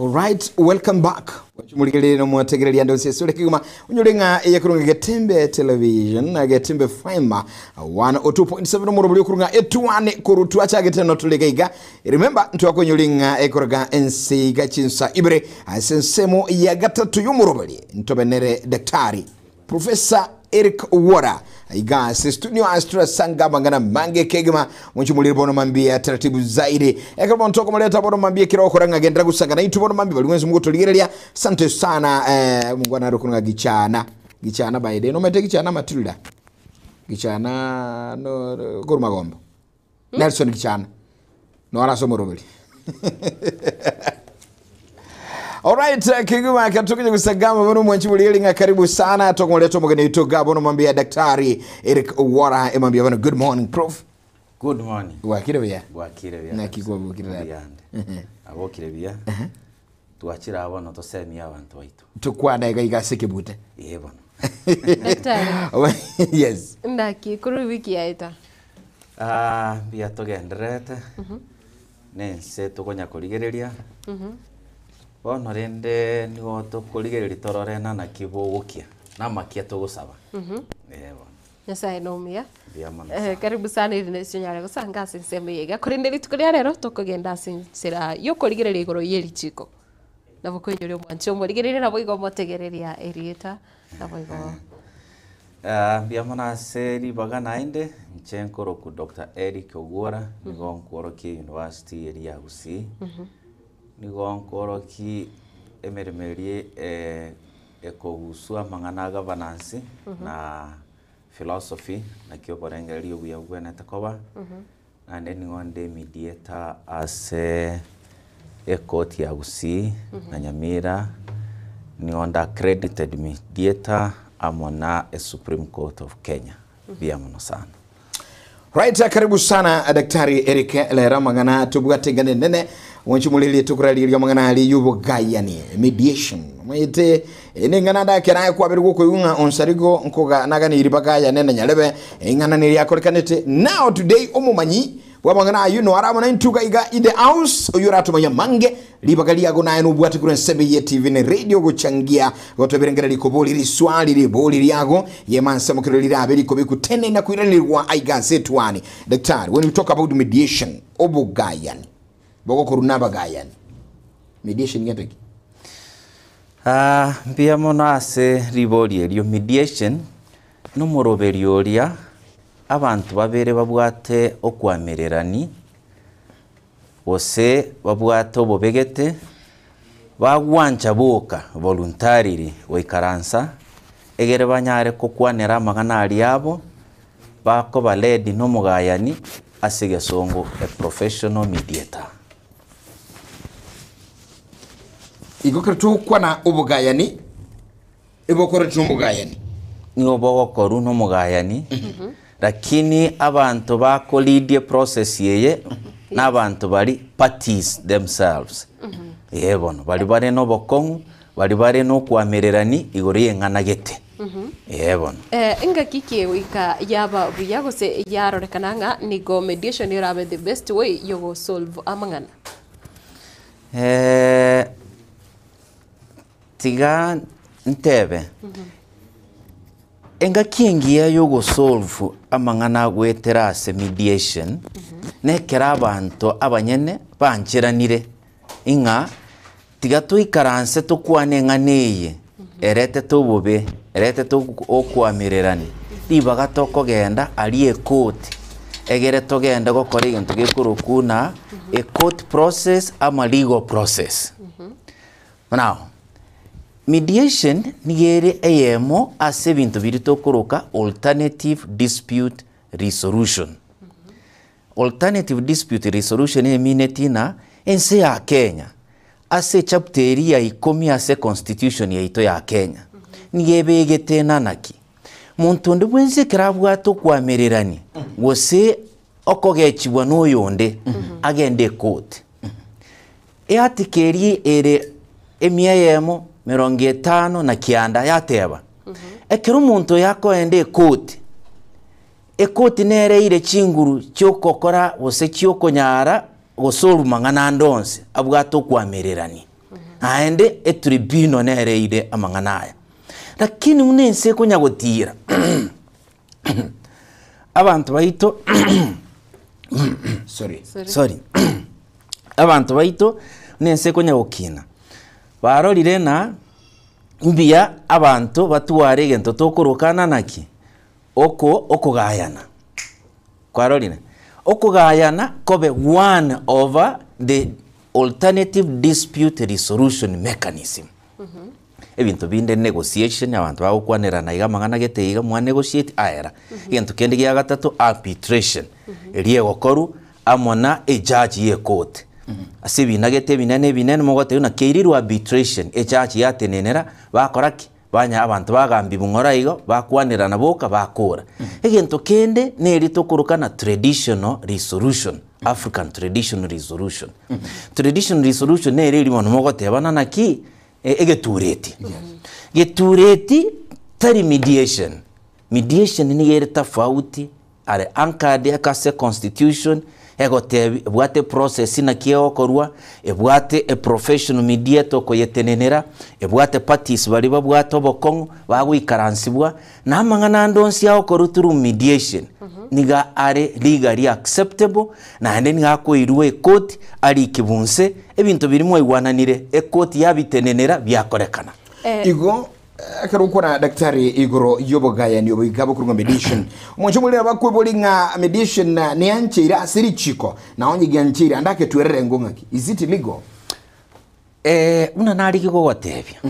All right, welcome back. Mulikele no mwategereria ndo sesole kiguma unyolenga yakurunga Getembe television na Getembe Fiber 102.7 mu rubuli kurunga etwane kurutu acha geteno tulegaiga. Remember ntwako nyolenga ekurga NC gachinsa ibre asensemo ya gatatu yumurubuli ntobenere daktari Professor Eric Owuora iga studio Astra Sanga bangana mange kegema munchimulire bono mambia taratibu zaidi ekaba ntoko maleta bono mambia kiro koranga gendra gusanga na itu bono mambia balimwenzi mungu tuligerelia sante sana mungu anarukunga gichana baide no mete gichana Matilda gichana no Gormagombo Nelson gichana no ara somorobeli Alright, kiguma katukuja kusagama bono mwanchimulire nga karibu sana tokoleto mugene itoga bono mambia daktari Eric Owuora emambia bono good morning prof. Good morning. Wakire bya na kigwa bukire abokire bya tuachira abono to semi abantu baitu tukwada igase kibute yebo daktari yes ndaki kuri wiki yaita bya togendrete nense tukonya kurigereria bono rende nigo tukurigereria tororena na kibugukia na makia tugusaba yebo Nyasaye nomia bya karibu sana ine sinyare gusanga sinseme yega kuri ndiri tukuria rero tukugenda sinsira yo kurigereria igoro yeri chiko nabo kwenyorio mwancho murigereria nabo igo motegereria erieta nabo igo bya manase bagana inde nchenkoro ku Dr. Eric Owuora nigo nkoroki University area Gusii nigo nkoroki emeremerie ekogusua mangana governance na philosophy na kioborengeri obuya bwene takoba and then ngonde mediator as a court ya Gusii na Nyamira ngonda accredited mediator amona a Supreme Court of Kenya bia muno sana. Right, karibu sana daktari Eric Lera mangana tubwatengane nene wanchimulili tukuraliria mangana ali yubo gayani mediation mwite ningana da kera kwa birugo ko yunga onsarigo nkoga nagani iribagaya nene nyalebe ingana niri yakorikanete now today omumanyi wabangana yuno arama na intuga iga in the house oyura tumanya mange libagali yago na eno bwati kure sebe ye TV ne radio go changia goto berengera likoboli ri swali ri boli yago ye mansa mukiro ri abeli ko biku tene na kuiranirwa aiga setwani daktari when we talk about mediation obugayan bogo kuruna bagayan mediation yateki bia mono ase riboli elio mediation no moroberioria abantu babere babwate okwamererani ose babwate obobegete bagwancha boka voluntarily oikaransa egere banyare kokwanera amagana ali abo bako baledi no mugayani asige songo a professional mediator igokretu kwana obugayani ibokretu mugayani ni obogokoru no mugayani lakini abantu bako lead process yeye n'abantu bali parties themselves yebono bali no bokongu bali no kwamererani igori yenganagete yebono inga kike wika yaba buyago se yaro rekananga nigo mediation irabe the best way yogo solve amangana tiga ntebe enga kingia yogo solve amangana gwetera se mediation nekera abantu abanyene banchiranire inga tiga tuikaranse tukwane nganeye erete tubobe erete okwamererani libaga tokogenda ali ekoti egere togenda gokora igintu gikurukuna a court process ama legal process now mediation nigere eyemo ase bintu biri tokuruka alternative dispute resolution alternative dispute resolution eminatina ense ya Kenya ase chapter ya 10 ase constitution ya ito ya Kenya nigebegete nanaki muntu ndibwenze kirabwato kwamererani gose okogechibwa no yonde agende court eatikeri ere emiyemo 50 na kianda yateba ekero muntu yako ende court ekoti nere ire chinguru cyokokora bose cyokonyara gosoluma ngana ndonse abwato kwamererani aende etribino nereire amanganaya lakini unense kunyagotira abantu baito sorry abantu baito nense kunyagokina barorire na mbia abantu batuware gento tokorokana naki okugayana kwarorire okugayana kobe one over the alternative dispute resolution mechanism ebintu binde negotiation abantu bagukwanirana iga mangana gete iga mwa negotiate aera gento kende gya gatatu arbitration eriye gokoru amona a judge ye court asibi nagete binene mogote na keiriru arbitration a judge yatenenera bakoraki banya abantu bagambi bungora igo bakwanirana boka bakora egento kende neri tokurukana traditional resolution African traditional resolution traditional resolution neri limono mogote bana naki egetureti getureti tari mediation ni yere tofauti are anchored yakase constitution egote bwate process na kiyo korwa ebwate a professional mediator ko yetenenera ebwate parties bali babwate obokongo bagwikaransibwa na mangana ndonsi yawo koruturu mediation niga are legally acceptable na hande niga koirwe court ari kibunse ebintu birimo igwananire e court yabitenenera byakorekana igo akarukora daktari igoro yobogaya ni obigabo kurunga mediation mwancho mulira bakwebulinga mediation na nianchira asiri chiko na onye gyanchira andake tuerere ngongaki is it legal una nari kigo gotebya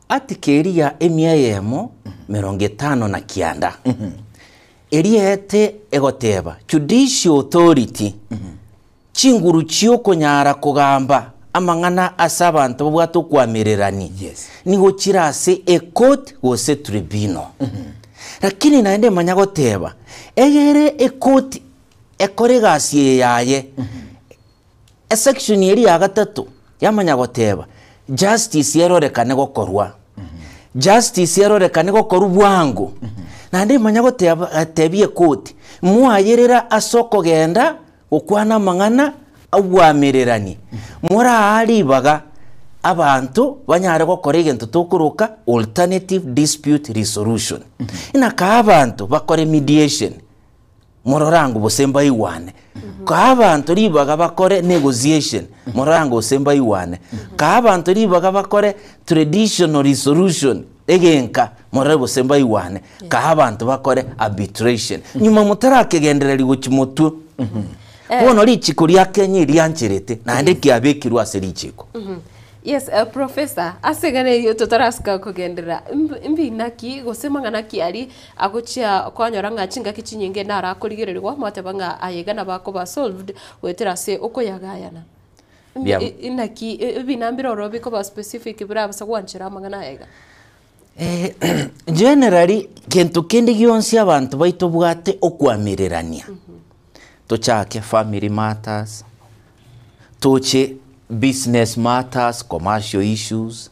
atikeria emiayemo 50 na kianda eriete egoteba judicial authority chinguru chio konyara kugamba amangana asabantu bwato kwamirerani nigo kirase a court gose tribunal lakini naende manyagoteba egere a court ekorigasi yaye a section eri ya gatatu yamanyagoteba justice yerorekane gokorwa justice yerorekane gokorwa bwangu naende manyagoteba atebie court muayerera asoko genda okwana mangana agwamirerani mura ali baga abantu banyare gukora egento tokuruka alternative dispute resolution ina ka abantu bakore mediation mororango bosemba iwane ka abantu ribaga bakore negotiation mororango bosemba iwane ka abantu ribaga bakore traditional resolution egenka morare bosemba iwane ka abantu bakore arbitration nyuma mutarakegendereri gukimotu Bono lichiko lya Kenya lyancherete na ndeki abekirwa aserichiko. Yes, professor, asegane yo totaraska kugendera mbinaki gosema naki ari agochia kwanyora ngachinga kichinyenge nara kurigererwa matebanga ayegana bako ba solved wetera se okoyagayana. Inaki binambiro robiko ba specific bra basagwanchira mangana ayega. Generally kento kende gyonsi abantu baito bwate okwamirerania. Tochake family matters, toche business matters, commercial issues,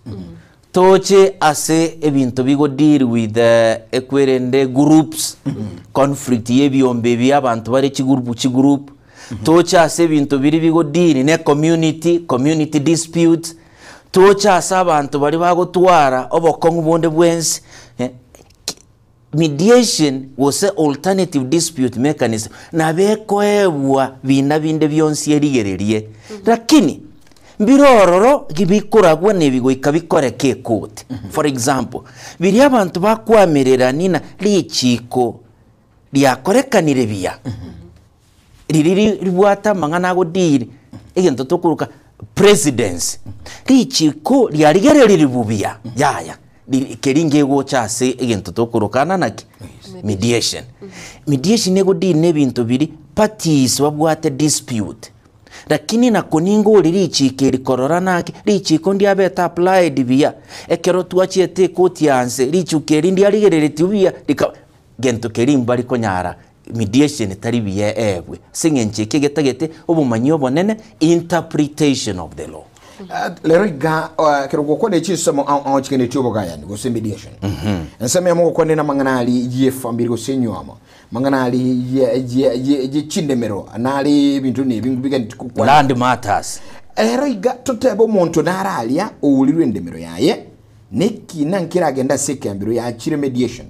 toche ase ebintu bigo deal with ekwerende groups, conflict yebyombe by'abantu bare chigroup, toche ase ebintu biri bigo deal ne community disputes, toche ase abantu bari bagotwara obokongu bonde bwensi. Mediation was an alternative dispute mechanism na bekoebwa bina binde byonsi erigererie lakini birororo gibikoragwa nebigo ikabikoreke court for example biri abantu bakwamerera nina lichiko lyakorekanire biya riri ribwata mangana go diri egento tokuruka presidency lichiko lyarigererire bubiya yaya keringe go chase egento tokurukana naki mediation mediation nego di nebintu biri parties babwate dispute lakini na koningo lirichike rikororana ki richiko ndi abeta applied biya ekero tuachiete koti yanse richuke ndi arigerereti biya gento kerimba rikonyara mediation tari biye ebwe singenchike getagete obumanyo bonene interpretation of the law. Leriga kirogo kone chisomo au chikene tubo gaya ni go mediation. Nseme mo kone na manganali ye fambiri go senyoma. mangana ali je chindemero nali bintu ni bingubiga kwa land matters ero iga tutebo muntu naralia uulirwe ndemero yaye neki nankira agenda sekambiro ya chire mediation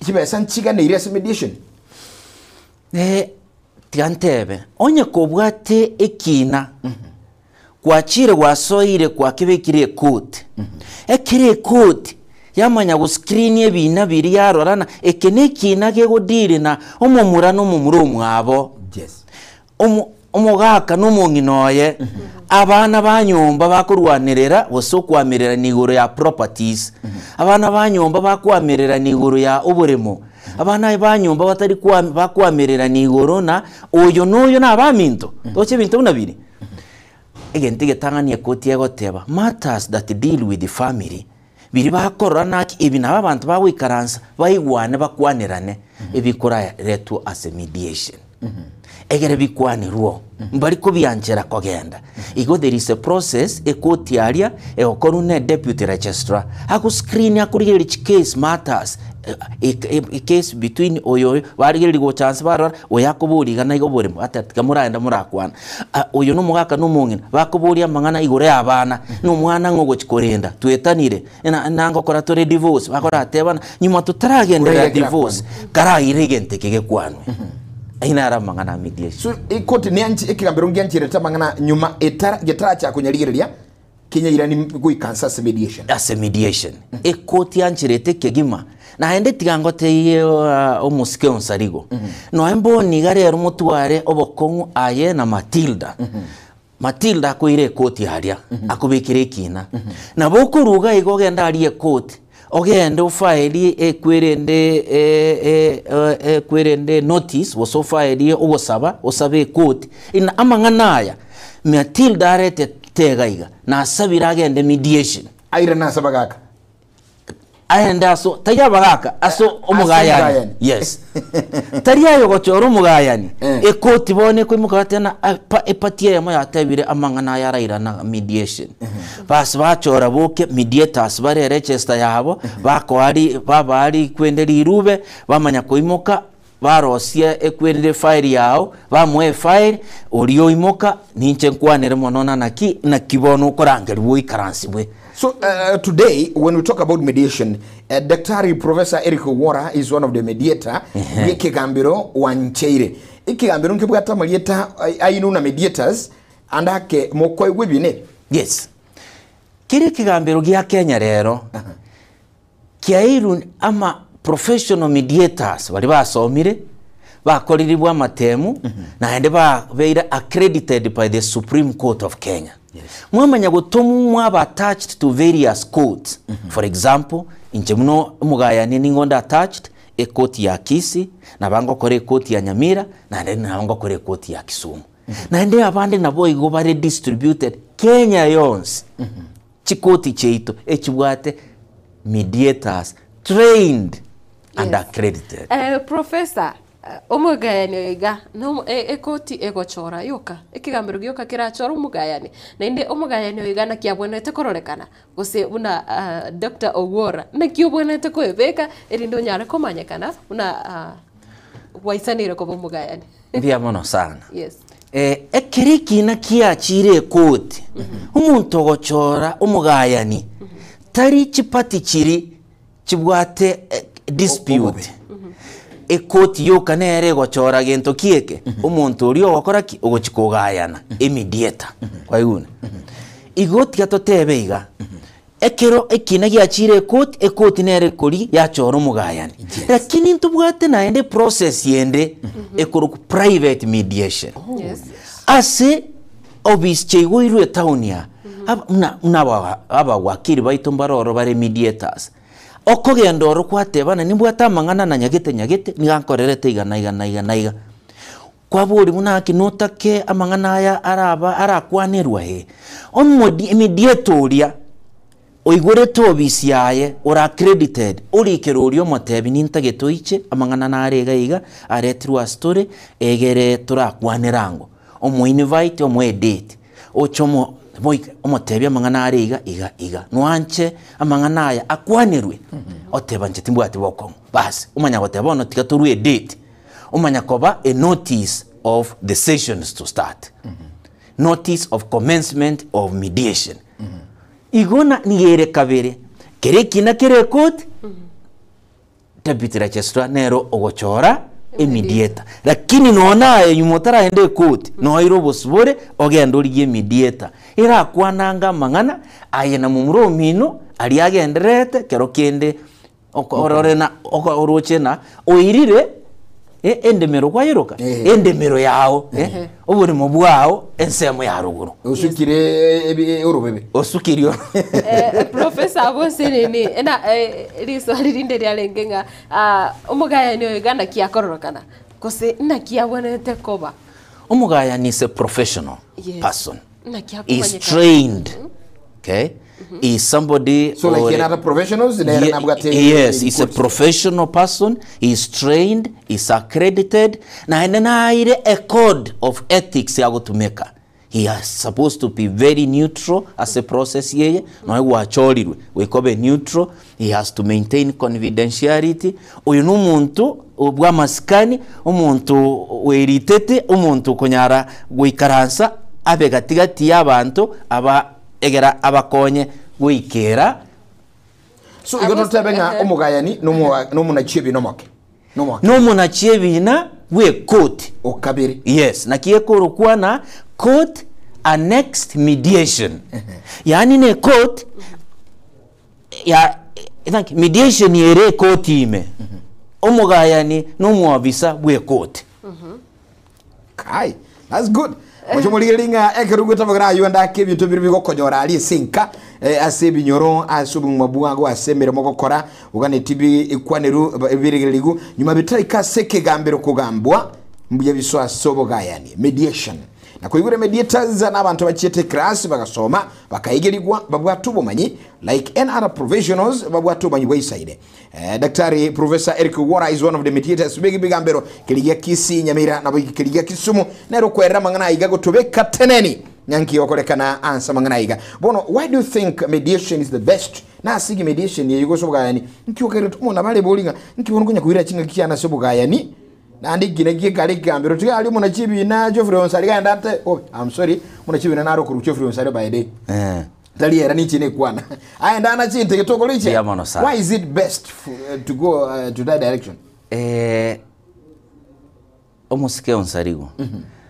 kiba sanchiga ne irias mediation tiantebe onye kobwate ekina kwa chire wasoire kwa kibekire court ekire court yamanya go screen ebina biri yarorana ekenekina ke godire na omumura no mumuro mwabo yes omugaka no munginoye abana banyomba bakurwanirira bosokwamirira nigoro ya properties abana banyomba bakwamirira nigoro ya oburemo abana banyomba batari bakwamirira nigoro na oyo noyo na baminto toche bintu nabiri egente getangania koti yagoteba matters that deal with the family biri bakorana ibina abantu bawikaransa bayigwane bakwanirane ebikora retu as a mediation egere bikwanirwo mbari ko byanjera kogenda igo there is a process ekoti aria eokorune deputy registrar aku screen akurigeri case matters a case between oyo barigeri go chance barora oyakoburiga na igo borimo atatika muranda murakwana oyo no mugaka no mungina bakoburia mangana igore abana no mwana ngo gochikorenda twetanire nango kora tore divorce bakora atebana nyuma tutaragendera divorce kara iregente kege kwanwe ainara mangana mediation so ikoti ni anchi ekigambiro ngianchireta mangana nyuma etara getara cha kunyarigereria Kenya irani guikansa as mediation as a mediation ekoti anchirete kegima na ende tigangote ye omusike onsarigo no embo nigare rumutware obokongu aye na Matilda Matilda koire ekoti haria akubikire kina na bokuruga igogenda ari ekoti ogende ufaili ekwerende notice wosofaili ogosaba osabe court ina amanganaya Matilda arete tegaiga na asabira agende mediation aira nasaba gaka ayenda so tayabagaka aso omugayani yes tariyayo gochoro omugayani ekoti bone kwimukatena epatie yamo yatabire amangana yaraira na mediation bas bachora boke mediators bare register yabo bakwari babari kwenderi irube bamanya koimoka barosia ekwendere file yao bamwe file oriyo imoka ninche nkwanere monona na kibono korangeri wo ikaransi bwe. So today, when we talk about mediation, Dr. Professor Eric Ogwora is one of the mediator. Kigambiro wancheire. Ikigambiro nkibwata marieta ayinu na mediators andake mokoi webine. Yes. Kiri kigambiro gya Kenya rero. Kiairu ama professional mediators bali basomire bakoriribwa matemu na ende beira accredited by the Supreme Court of Kenya. Mwamanya gutomu mwaba attached to various courts. For example, inchemuno mugayani ningonda attached a court ya Kisii na bango kore court ya Nyamira na ndene bango kore court ya Kisumu. Na ende abande nabo igo bare distributed Kenya yons. Chikoti cheito echibwate mediators trained and accredited. Professor omugayani iga no ekoti egochora yoka ekigambiro gyoka kirachora omugayani na inde omugayani iga na kiabonete kororekana gose una Dr. Ogwora na kiobonete koebeka erindo nyare komanyekana una waisanire ko omugayani ndia mono sana. Yes. Ekiriki na kiachire ekoti umuntu ogochora omugayani tari chipati chiri chibwate dispute ekoti yoka nere gochora gento kieke umuntu uri ogokora ki ogochikogayana immediate kwa yuna igoti gatotebe iga ekero ekina giachire ekoti nere kuri yachora omugayani lakini ntubwate na ende process yende ekuru private mediation. Yes. Ase obis chegwirwe taunia aba wakiri baito mbaroro bare mediators okogenda oro kwatebana nimbwata mangana na nyagete nigankorerete igana kwa buri munaki notake amangana aya arakwanirwa he onmodi mediatoria oigore tobisi yaye ora accredited orikerorio motebi nintagetoiche amangana na arega iga aretirwa story egere turakwanerango omo invite omo edit ochomo boika omotebia amang'ana are iga nwanche amang'ana aya akwanirwe oteba nche timbwati bokong basi umanya goteba ono tiga turwe date umanya koba a notice of the sessions to start notice of commencement of mediation igona nigere kabere kere kina kere court deputy registrar nero ogochora mediator lakini nona yumotara ende court no iro bosbore ogenda ori mediator era kwananga mang'ana ayena mumuro mino ali agenderete kero kende okororena okorochena oirire endemero kwayiroka endemero yao oburi mobwao ensemo ya ruguru usukire urubebe osukirio Professor Abosenene ena riswali rinde ryalengenga umugaya ni Uganda kiakororokana kose na kiabonete koba umugaya ni a professional person na is trained okay is somebody so like another professionals yes he's a professional person, he's trained, he's accredited na ene a code of ethics yago to make. He is supposed to be very neutral as a process yeye no wachorirwe we kobe neutral. He has to maintain confidentiality. Uyu n'umuntu ubwa maskani umuntu weritete umuntu konyara gwikaransa abe gatigati y'abantu aba egera abakonye wikera. So igono tabenga omugayani no munachibi nomoke no munachibi na we court okabiri yes nakiye korokwa na court annexed mediation yani ne court ya thank mediation yere court ime omugayani no muabisa we court kai that's good Mojo muligelinga ekeruguta bagara yonda ke bintu biri bigokonyora ali sinka ase binyoro asubu mabuago asemere mogokora ugane tibi ikwaneru birigeligu nyuma bitari ka seke gambero kugambwa mbuye biswa sobo gayani mediation na kuigure mediators n'abantu bachiete class bagasoma bakayigeligwa babwatu bomanyi like any other professionals babwatu bomanyi wayside. Daktari Professor Eric Ogwora is one of the mediators big ambero kiligia kisi nyamira na kiligia kisumu nero kwera mangana iga gotobeka teneni nyanki okolekana ansa mangana iga bono. Why do you think mediation is the best? Na sigi mediation ye yugo sobugayani nkiokere tumona bale bolinga nkibongonya kuira chinga kiana sobugayani na andi ginege kale gambero tiga ali muna chibi na Geoffrey Onsari ndate oh I'm sorry muna chibi na naro ku Geoffrey Onsari by day tali era ni chine kwana aenda na chinte ketoko liche. Why is it best to go to that direction? Omusike Onsarigo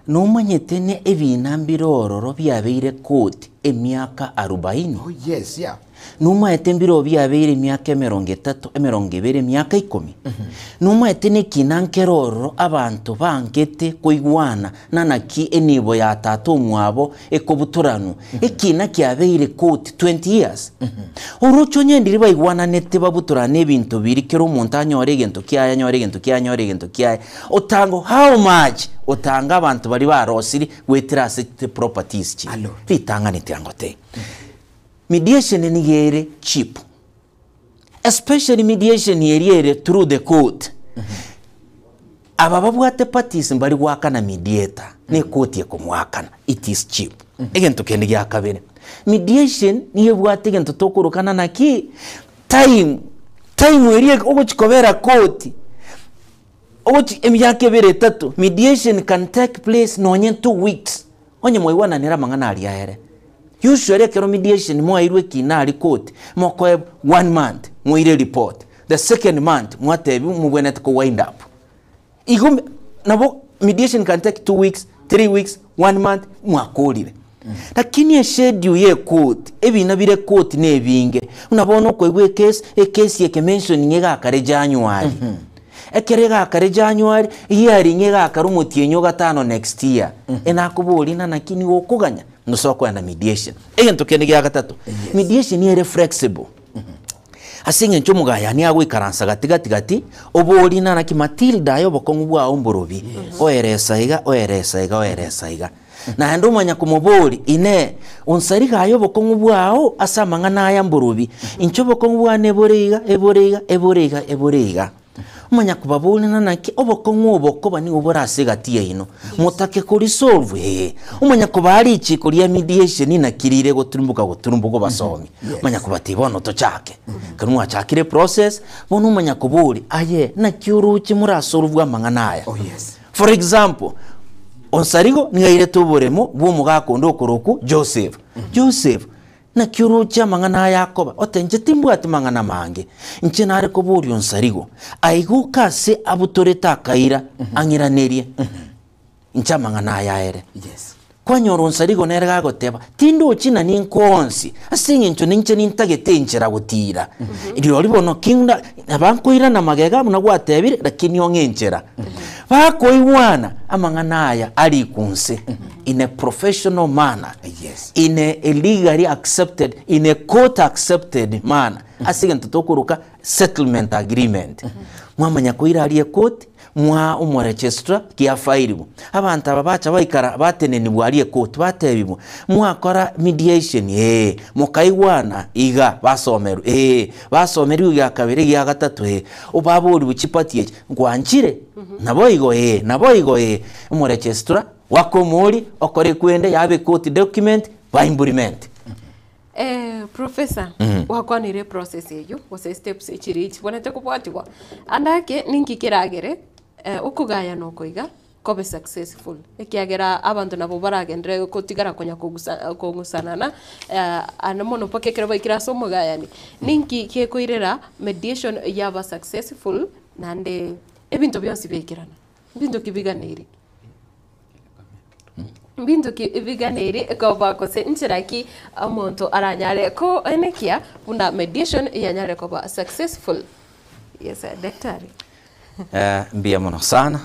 no manyete ne ebinambiro ororo byabeire court emyaka 40. Oh yes, yeah. Numa etembiro byabeire emyaka 30 20 emyaka 10 numa etene kinankeroro abantu bangete koigwana nanaki enibo ya tato mwabo ekobuturano ekina kyabeire court 20 years urucho nyendiri baigwana nete babuturane ebintu birikero umuntu anyore gento kyaya nyore gento kyaya otango how much otanga abantu bari barosiri wetrase properties chi bitanga nitiangote. Mediation ni yere cheap, especially mediation yere through the court. Abababwate parties mbari wakana mediator ne court yekomwakana it is cheap. Egento kendi ya kabene mediation niye bwate gento tokorokana naki time yere ogochikobera court ogochi emyaka 3 mediation can take place no onye 2 weeks onye moiwana nera mangana ali yaere. Usually kero mediation mo airwe kinali court mo ko 1 month mo ire report the second month mo atebi mo bwenet ko wind up igum nabo mediation can take 2 weeks 3 weeks 1 month mo akolire lakini a schedule ye court ebina bire court ne binge unabona ko igwe case ye mention nyega kare January ekerega kare January year nyega karumutienyo gatano next year enakubuli na nakini wokuganya nosoko na mediation egento kene gya gatatu mediation yere flexible asinge nchomugaya ni agwe karansa gatigati oboli na kimatilda yo bokongu bwa omborobi oeresa iga na ndo manya kumoboli ine onsarika yo bokongu bwao asamanga na ya mborobi incho bokongu bwa neboriga eboriga umanya kubabulina naki oboko ng'oboko bani oborase gatia ino mutake ko resolve umanya kubali ichiko lya mediation na kirire goturumbuka basomi umanya kubatibono to chake kanwa chakire process bono umanya kubuli aye na kiuruchi murasolve amanganaya for example onsarigo ngaire tuburemo bwo mugakondo okoroku Joseph na kiuruchi amangana yakoba otenje timbwati mangana mange nche nare kuburi onsarigo aiguka se abutoreta kaira angiranerie nche amangana yaere kwanyoro onsarigo nere gagoteba tindo china ninkonsi asinge ncho ninche nintagete nchera gutira iri ribono kinda abankoira na magega muna gwatebire lakini ongenchera bakoiwana amangana aya ari kunse in a professional manner, in a legally accepted, in a court accepted manner. Asigen tutokuruka settlement agreement. Mwamanya kuira ali court, mwa umuregistra kia fairibu. Abantu ababacha baikara bateneni bwali court batebibu. Mwa kora mediation mukaiwana iga basomeru basomeru ya kabiri ya gatatu ubaburi buchipatie ngwanchire naboigo umuregistra wakomori okore kwende yabe court document by implement. Professor wakwanire process eyo wose steps echiri bonete kubwatiwa andake ninki kiragere ukugaya no koiga kobe successful ekiagera abantu nabo baragendere kotigara konya kogusanana ana mono pake baikira somo gayani ninki kiekoirera mediation yaba successful nande ebintu byonsi bekirana bintu kibiganiri bintu kibiganiri ko bakose nchiraki amonto aranyare ko enekia una mediation yanyare ko ba successful. Yes daktari mbia mono sana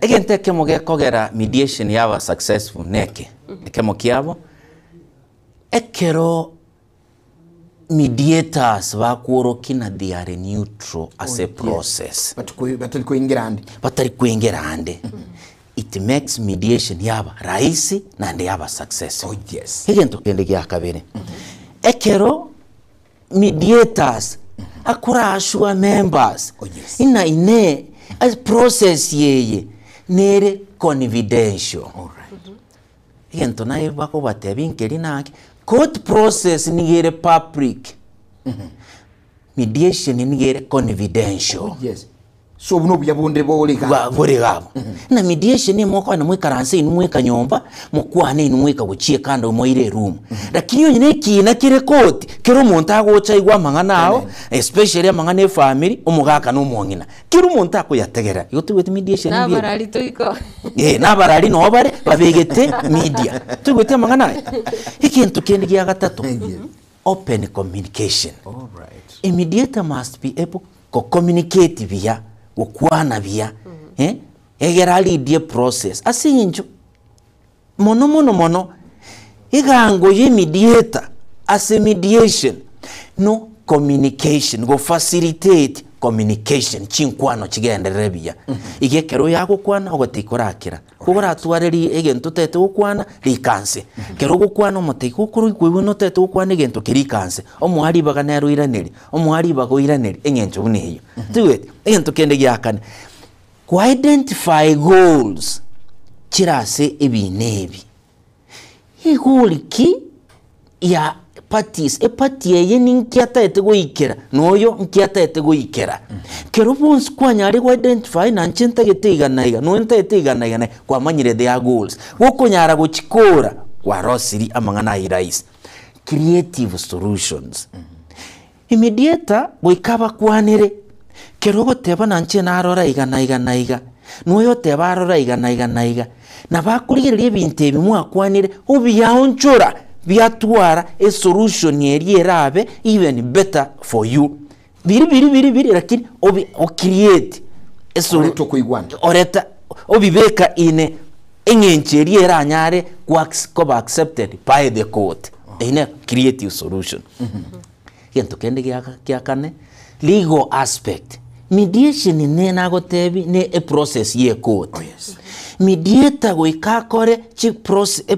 egente kemoge kogera mediation yaba successful neke kemokiabo ekero mediators bakurokina they are neutral as a process batari kuingerande it makes mediation yaba rahisi na ndi yaba successful. Higento kende gya kabere ekero mediators akura ashua members ine as process yeye nere confidential. Higento na bako batebinkeri naki court process nigere public mediation nigere confidential. So buno byabonde bole gabo na mediation ni moko na mwikaranse ni mwika nyomba mukwane ni mwika guchie kanda moire room lakini yo nyine kina kire court kero muntu agocha igwa mangana especially amangana family umugaka no mwongina kiro muntu akoyategera yo tuwete mediation na barali toiko na barali no bare babegete media tuwete mangana ikintu kindi gya gatatu open communication. A mediator must be able to communicate via ukwana bia egera lead process asinjo mono igango ye mediator as a mediation no communication go facilitate communication chinkwano chigenderere bia igekero yako kwana ogotikorakira kugora twareri egento tete ukwana likanse kero gukwana mutiko kuri kwiwe no tete ukwana egento kirikanse omwari baganero iraneri omwari bago iraneri engencho buneyo tuwete egento kende gyakane ku identify goals kirase ebinebi iguliki ya parties party ye ninkiata etegoikera noyo nkiata etegoikera kero bonse kwanyari ku identify na nchenta geteigana no enta eteigana kwa manyire their goals wokonyara guchikora kwa rosiri amangana irais creative solutions immediate goikaba kwanire kero goteba na nche narora igana noyo teba arora igana na bakurigererie binte bimwa kwanire obiyaonchora biatwara a solution yeri erabe even better for you biri lakini o create a solution kuigwana oreta obibeka ine engencheri eranyare kwa accepted by the court ine creative solution yento kende kya kane legal aspect mediation ne nagotebi ne a process ye court. Mediator goikakore chi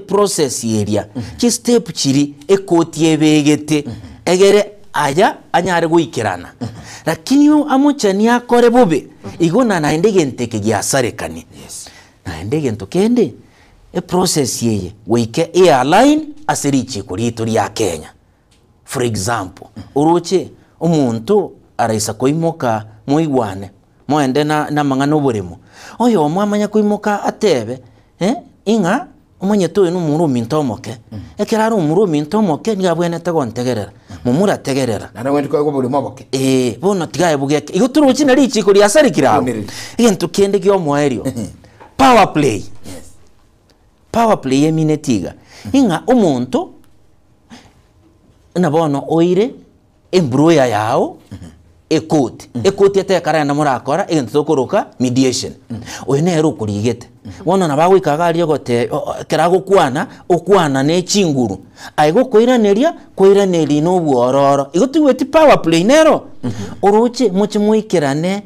process area chi step chiri e court yebegete egere aya anyare guikirana lakini amuchani akore bobe igona naende genteke giasarekani naende gento kende e process yeye wike airline asirichi kurito lya Kenya for example uruche umuntu araisa koimoka muigwane moende na mangano burimo oyo mwamanya koimoka atebe inga umonye to inu murumi ntomoke ekiraro umurumi ntomoke nigabwenete gontegerera mumura tegerera na nawe ndiko buri moboke bono tigaye bugeke iguturuchi na richi kuri asarikira igintu kende gyo mwerio power play power play yeminetiga inga umuntu nabono oire embroya yao ekoti etekara na murakora igintu tokoroka mediation oyo nero kurigete wono nabagwikaga ari gote kerago okwana ne chinguru aigo koiraneri no bwororo igotugweti power play nero uruche muche muikirane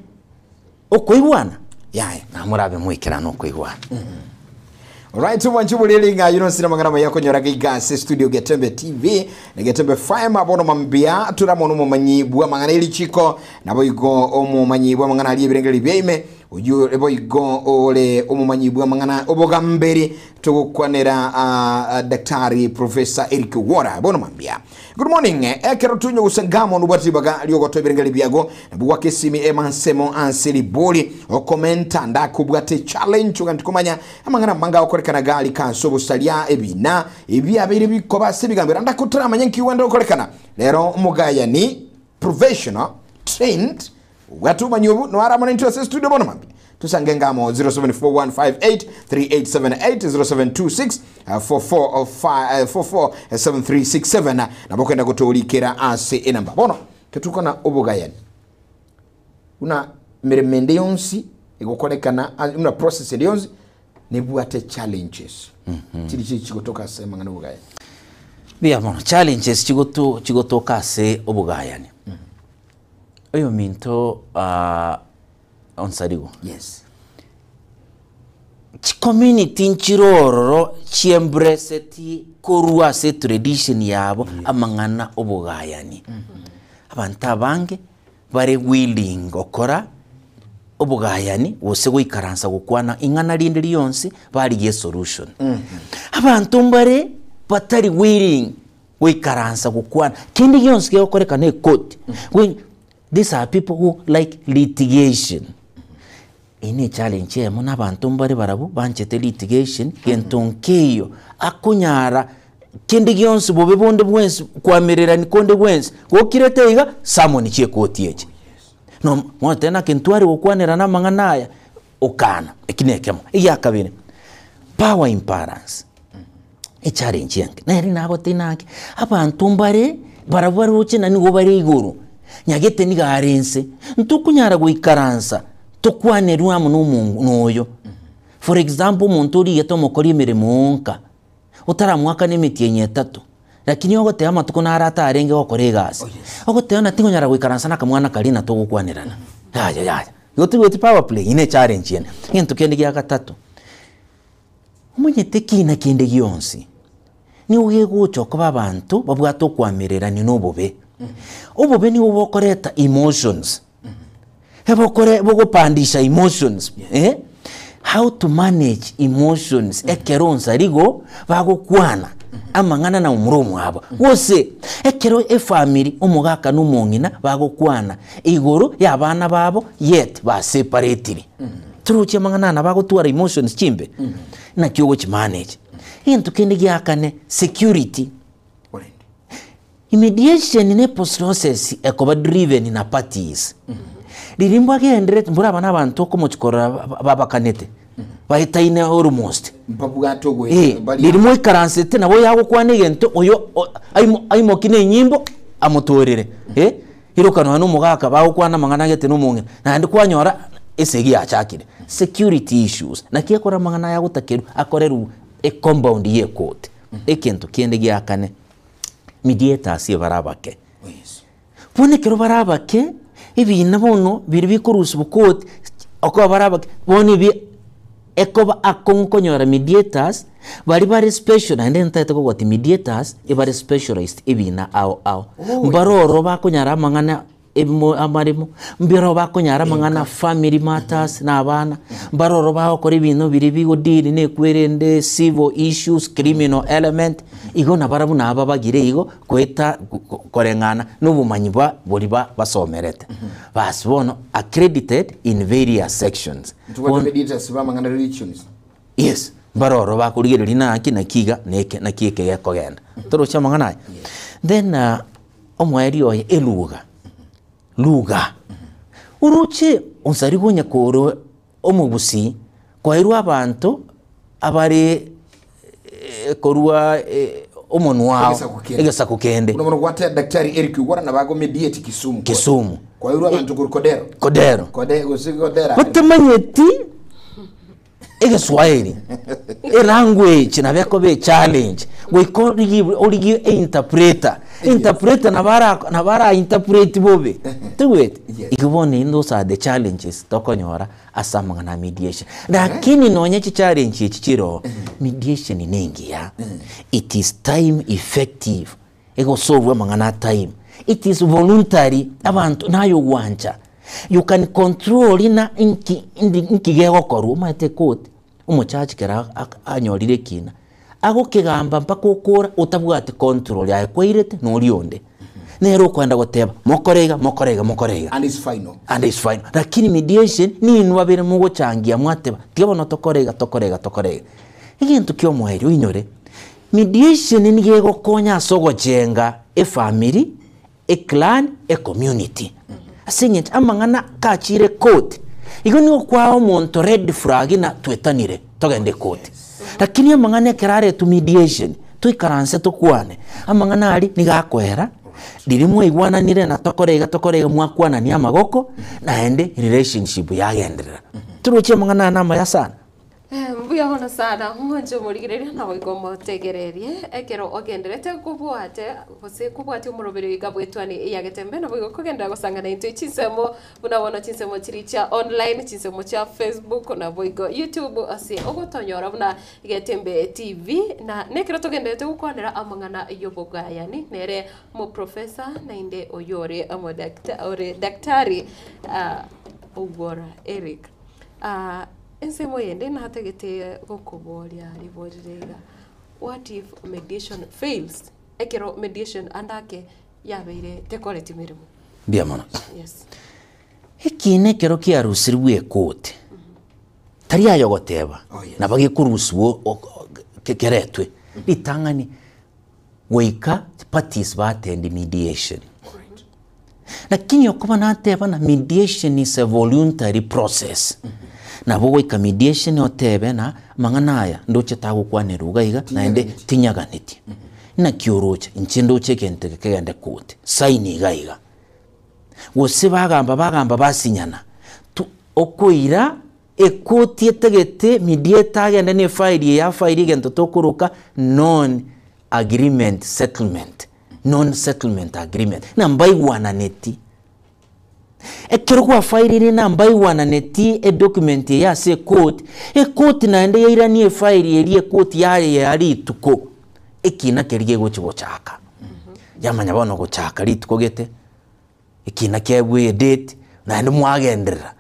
okoibwana yae na murabe muikirane okoibwana. Alright, wanchubulili nga yuno sina mangana yako nyoragi gase studio Getembe TV na Getembe Fire bono mambia turamono mumanyibwa mangana ili chiko na boigo omumanyibwa mangana ali birengeli byeime uyu boigo ole omumanyibwa mangana obogamberi tukwanera daktari Professor Eric Ogwora bono mambia. Good morning, ekero tunyo usangamo nubatibaga lyogoto birengeli byago nabuwa kesimi emansemo anseli boli o komenta ndakubwate challenge ugantikumanya amangana manga okorekana gali kanso busalia ebina ebyabere bikoba sebigambira ndakutara amanyanki wanda okorekana lero umugaya ni professional trained watu manyobu no aramana into studio bono mambi tusange ngamo 0741583878 0726447367 na bokwenda kutolikera ase enamba bono ketukona obugayani una miremende yonsi igukolekana una process yonsi nebuate challenges chiri kutoka sema ngana obugayani bia bono challenges chigotoka se obugayani oyo minto onsarigo yes community nchirororo chiembreseti korua se tradition yabo amangana obugayani abantu abange bare willing okora obugayani wose gwikaransa gukwana ingana rindi lyonse bari ye solution abantu mbare batari willing gwikaransa gukwana kindi yonse yokoreka ne court when these are people who like litigation ini challenge yemo n'abantu mbare barabu banchete litigation gentonkeyo akunyara kindi gyonse bobe bonde bwense kwamerera ni konde bwense gokireteiga samoni chie koti yeje no motena kentwari okwanera namanganaya okana ekinekemo iyakabire power imbalance e challenge yange nari nabo tinake abantu mbare barabu baruche nani go bari iguru nyagete ni garense ntukunyara gwikaransa tukwanerwa n'umuntu noyo for example umuntu uri yeto mukori mirimo nka utaramwaka n'imiti yenye 3 lakini yogote amatuko narata arenge okore gasi ogote na tingo nyara gwikaransa nakamwana kalina to gukwanirana ya yote power play ine challenge yene ngento kende gya gatatu umunye tekina kende gyonsi ni uye guchoko babantu babwato kwamerera ni nobobe obobe ni ubokoreta emotions hebokore bogopandisha emotions how to manage emotions ekeronsa rigo bagokwana amangana na umurumu abo wose ekero family umugaka n'umungina bagokwana igoro yabana babo yet ba separately turuche amangana na bagotwara emotions chimbe na kyogo chimanage into kindi gyakane security mediation ne process ekoba driven na parties lirimba gendere mbura bana abantu ko muchikora babakanete bahitaine almost mpabugato gwe lirimo ikaransete nabo yago kwanegento oyo aimo kine nyimbo amutorere irukano hano mugaka bago kwana mangana gete n'umunge nandi kwanyora esegi achakire security issues nakiyekora mangana yago takeru akoreru e compound ye court ekento kende gyakane mediators ye barabake pone kero barabake ibi nabono biri bikurusa bukoti ako barabake bone bi ekoba akongonyora mediators bari special na ende ntete ko goti mediators bari specialized ibina ao mbaroro bakonyara mangana ebimo amarimo mbiro bakonyara mangana family matters na abana mbaroro bakora ibintu biri bigo deal ne kwerende civil issues criminal element igo nabarabu naba bagire igo kweta korengana n'ubumanyi bwa buriba basomerete bas bono accredited in various sections mediators bamangana religions. Yes, mbaroro bakurigirira naki nakiga neke nakike yakogenda torocha mangana. Then omweri oye eluga luga uruche onsarigo nyakoro omubusi kwairwa abantu abari korwa omonwao egesa kukende uno gwate daktari Eric Ugora na bago mediate Kisumu kwairwa abantu kodero usikodera batamanyeti egeswairi language na beko be challenge we origi interpreter na bara interpret bobe tuwet ikibone those are the challenges tokonyora asamanga na mediation lakini nonye challenge chichiro mediation ningi ya it is time effective ego solve mangana time it is voluntary abantu nayo wancha you can control ina inki gego koru mate court umuchachi kera anyorire kina ago kigamba mpaka ukora utabwate control yawe kwirete no rionde nero kwenda goteba mokorega and it's final lakini mediation ni nwabere mugo changia mwateba tibono tokorega igintu kyo mweri unyore mediation ni gego konya sogo chenga e family e clan e community asinye amangana kachire court igo ni kwa omonto red flag na twetanire togende court lakini amangana kerare to mediation tuikaranse tukwane amangana ali nigakwera dirimwe igwananire na tokorega mwakwana ni amagoko na ende relationship yagenderera turuche amangana nama ya sana mbuya hona sana mwanjo murigireria na boigo motegererie ekero ogenderete kubwate umurobere gabwetwani yagetembe na boigo kugenda gusangana into chinsemo bunabona chinsemo chiricha online chinsemo cha Facebook na boigo YouTube ase ogotonyora buna getembe TV na nekero togendete gukwanira amangana yobogayani nere mo professor na inde oyore daktari Ugora Eric ensemo yende na hategete gokoboria riborega what if mediation fails ekero mediation andake yabeire tekoreti mirimo bia mono yes ekine kero kiarusirwe kote tari ayogoteba na bagikuruswo kekeretwe litangani weika parties attend mediation lakini yokuba nateba na mediation is a voluntary process na bogo ika mediation otebe na manganaya ndoche tagukwaneruga iga na ende tinyaganiti na kioroche inchindo chekente kegende kote saini iga wose bagamba basinyana tu okoira ekoti etegete mediator agende ne file ya file gento tokuruka non settlement agreement na mbai wananeti ekero kwa file na mbai wananeti e document ya se court na ende yaira ni file eri court ya ari tuko ekina kerige gochaka yamanya bono gochaka rituko gete ekina kebwe date na ende mwagendera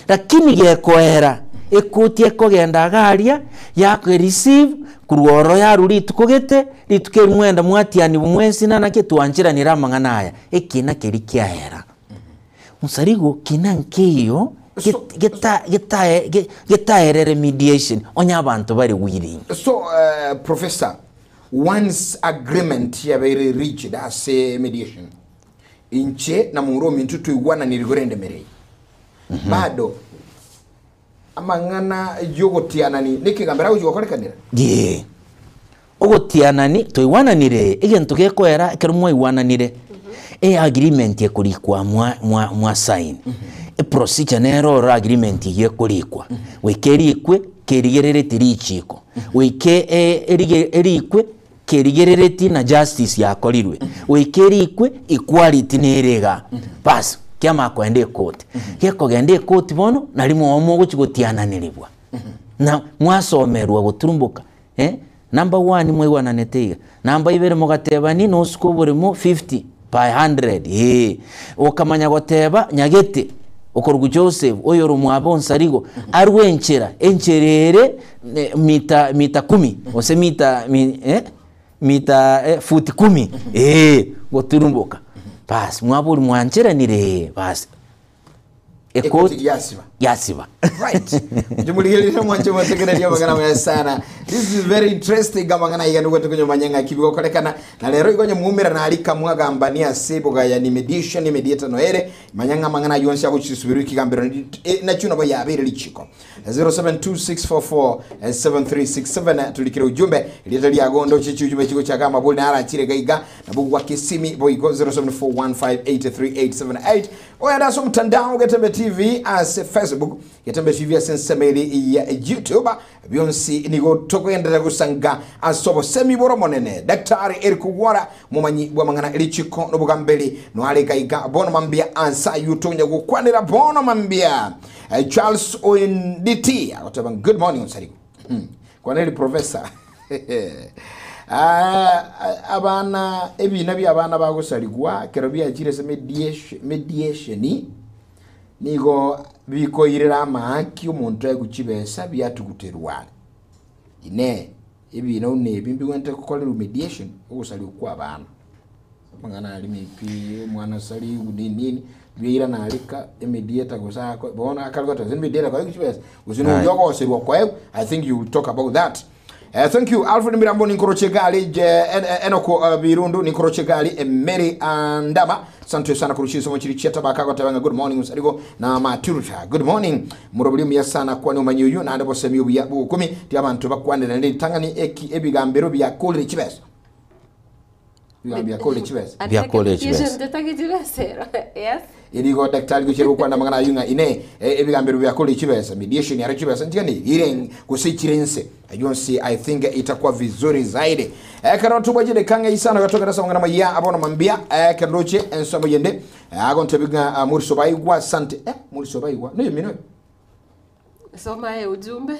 lakini gekoera ekoti ekogenda garia yako receive kuruoro ya rituko gete rituke mwenda mwatiani bumwensi na nake twanjira ni ramanganaya ekina keri kiahera musarigo kinankeyo getaerere mediation onya abantu bari wiring. So professor, once agreement ya very reached as a mediation inche na muro mintutu igwana nirigorende merei bado amangana yogotianani nikigambira ujokorekanira ye ogotianani to igwananire igento gekoera kerumwe igwananire agreement yekurikwa mwa sign procedure nero agreement yekurikwa wekerikwe kerigerereti richiko weke erikwe kerigerereti na justice yakorirwe wekerikwe equality nerega bas kiama kwende court yeko gende court bono nalimo omo gochigotiananiribwa na mwasomerwa guturumbuka number 1 mwiwananete number 2 mugatebani no sco burimo 50 by 100 ukamanya goteba nyagete okorgu Joseph oyo rumwabo nsarigo arwenchera encherere mita 10 ose mita futi 10 goturumbuka bas mwaburi mwanchera nire bas ekoti yasiba right jumuligeli mwancho mwategereria magana maya sana. This is very interesting gamangana igano gwetu kunyo manyanga kibigo kolekana na lero igonye muumira na alika mwagambania sebo ga ya ni mediation ni mediator noere manyanga mangana yonse aguchisubiru kigambiro na chuno ba yabere lichiko 0726447367 tulikira ujumbe ileta lya gondo chichi ujumbe chiko cha kama buli na ara chire gaiga na bugu wa kisimi boigo 0741583878 oya so mtandao Getembe TV as Facebook Getembe TV asensemeli ya YouTube bionsi nigo toko yendera kusanga asobo semi boro monene Daktari Eric Ogwora mumanyi bwa mangana lichiko no bugambeli no aleka iga bono mambia ansa yutonya gukwanira bono mambia Charles Oynditi akotaba good morning onsari kwaneli professor abana ebina bya abana bagusaligwa kerobya chire se mediation nigo biko irera amahaki omuntu aguchibesa byatuguterwa ine ebina une bimbi wente kukolera mediation ogusali kwa abana mangana ali mipi mwana sali nini bira na alika mediator gusako bona akalgota mediator kwa kuchibesa usino yogo serwa kwa I think you will talk about that. Thank you Alfred Mirambo Ninkorochegali Enoko Birundu Ninkorochegali Mary Andama santo sana kurushiso mochiri cheta bakago tabanga good morning usarigo na maturuta good morning murobuli ya sana kwa no manyuyu na ndabo semi obi ya bu 10 ti abantu bakwande na ndi tangani eki ebigambero bya kole chibesa bya kole chibesa bya kole chibesa yes irigo daktari guchero kwa namangana yunga ine ebigambero bya kole chibesa mediation ya chibesa ntikani ire kusichirense ajonsi I think itakuwa vizuri zaidi kana tubajide kanga isana gatoka rasa ngana maya abona mambia kandoche ensomo yende agonte biga muriso baigwa sante muriso baigwa no yemino soma ujumbe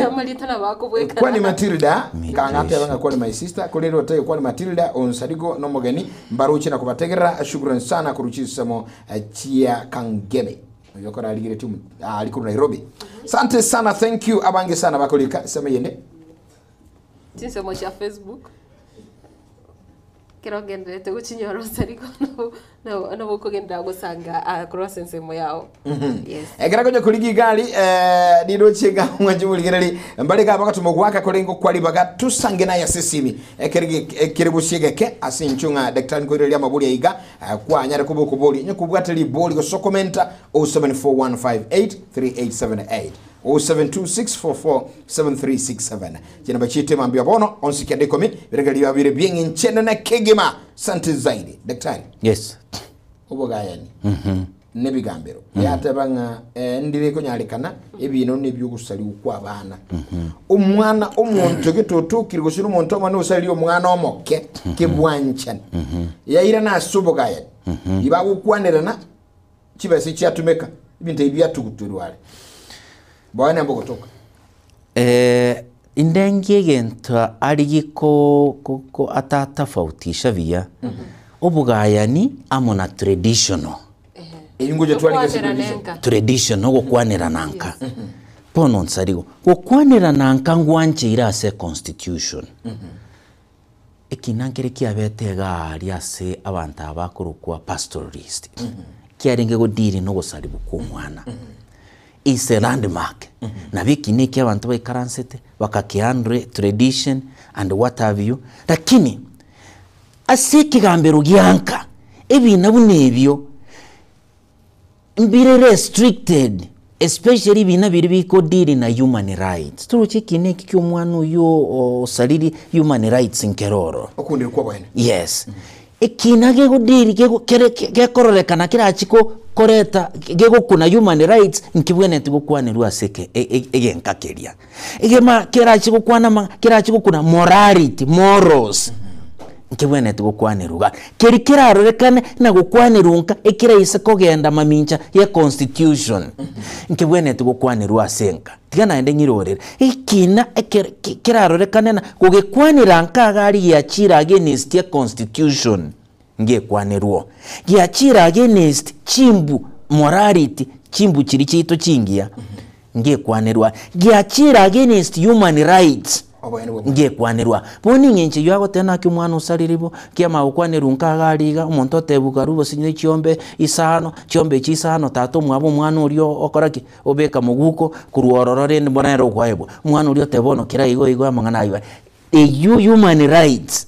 amalita na bako bweka kwani Matilda kanga tebanga kwani my sister kolero tayo kwani Matilda onsadigo no mogeni mbaruchi na kubategera shukrani sana kuruchisamo chia kangeme yokora aligire timu alikuru Nairobi sante sana thank you abange sana bakolika sema yende tinsemo cha Facebook kirogende teguchinyoro sariko no bukogenda gusanga cross nsemo yao yes egera kwenye kuligi gali dido chega mwanjumuligerali mbalika abaka tumogwaka kolengo kwali baga tusange na yasisimi kiribushigeke asinchunga daktari korelia mabuli iga kwa anyare kubuko boli nyukubwatali boli go sokomenta 0741583878 0726447367 jina bachite mambia bono onsikia dekomi biregali wabire biengi nchene na kegema sante zaidi daktari yes ubogayani nebigambero yatabanga ndire ko nyalikana ebino nebyugusali ukwa abana umwana omuntu gitoto kirigosira umuntu amana usali umwana omoke kebwanchana yaira na subogayani iba gukwanirana kibasi cyatumeka ibintu ibyatuguturwale bwana mbogotoka indengie gento arigiko atatafautisha via obugayani amona traditional ingoje twali traditional gukwanira nanka pono nsarigo gukwanira nanka ngwanche irase constitution ekinangere kiabetega ariase abantu abakurukwa pastoralist kiarenge godiri no gusaribu ku mwana is a landmark na bikiniki abantu baikaransete bakakiandre tradition and what have you lakini asikigambero gyanka ebina bunebyo mbire restricted especially bina biri biko diri na human rights turuche kineki ky'omwana uyo saliri human rights nkeroro okundi kwa bwana yes ekinage godiri gekorolekana kirachiko koreta gego kuna human rights nkibwene tugukwanirwa seke egenkakeria egema kirachiko kuna morality morals nkibwenete gukwaneruga keri kirarorekane na gukwanerunka ekiraise kogenda mamincha ya constitution nkibwenete gukwanerwa asenka tigana ende ngirorere ikina kirarorekane na gugikwanira nkagari giachira against ya constitution ngekwanerwo giachira against chimbu morality chimbu chiri chito chingia ngekwanerwa giachira against human rights ngekwanerwa boni ngenche yago tena ki mwana usariribo kiama ukwanerunka gariga umuntu otebuka rubo sinye chiombe isano chiombe chisano tato mwabo mwana urio okoraki obeka muguko kuruororore ndi bonero kwaibo mwana urio tebono kira igo amangana iwa human rights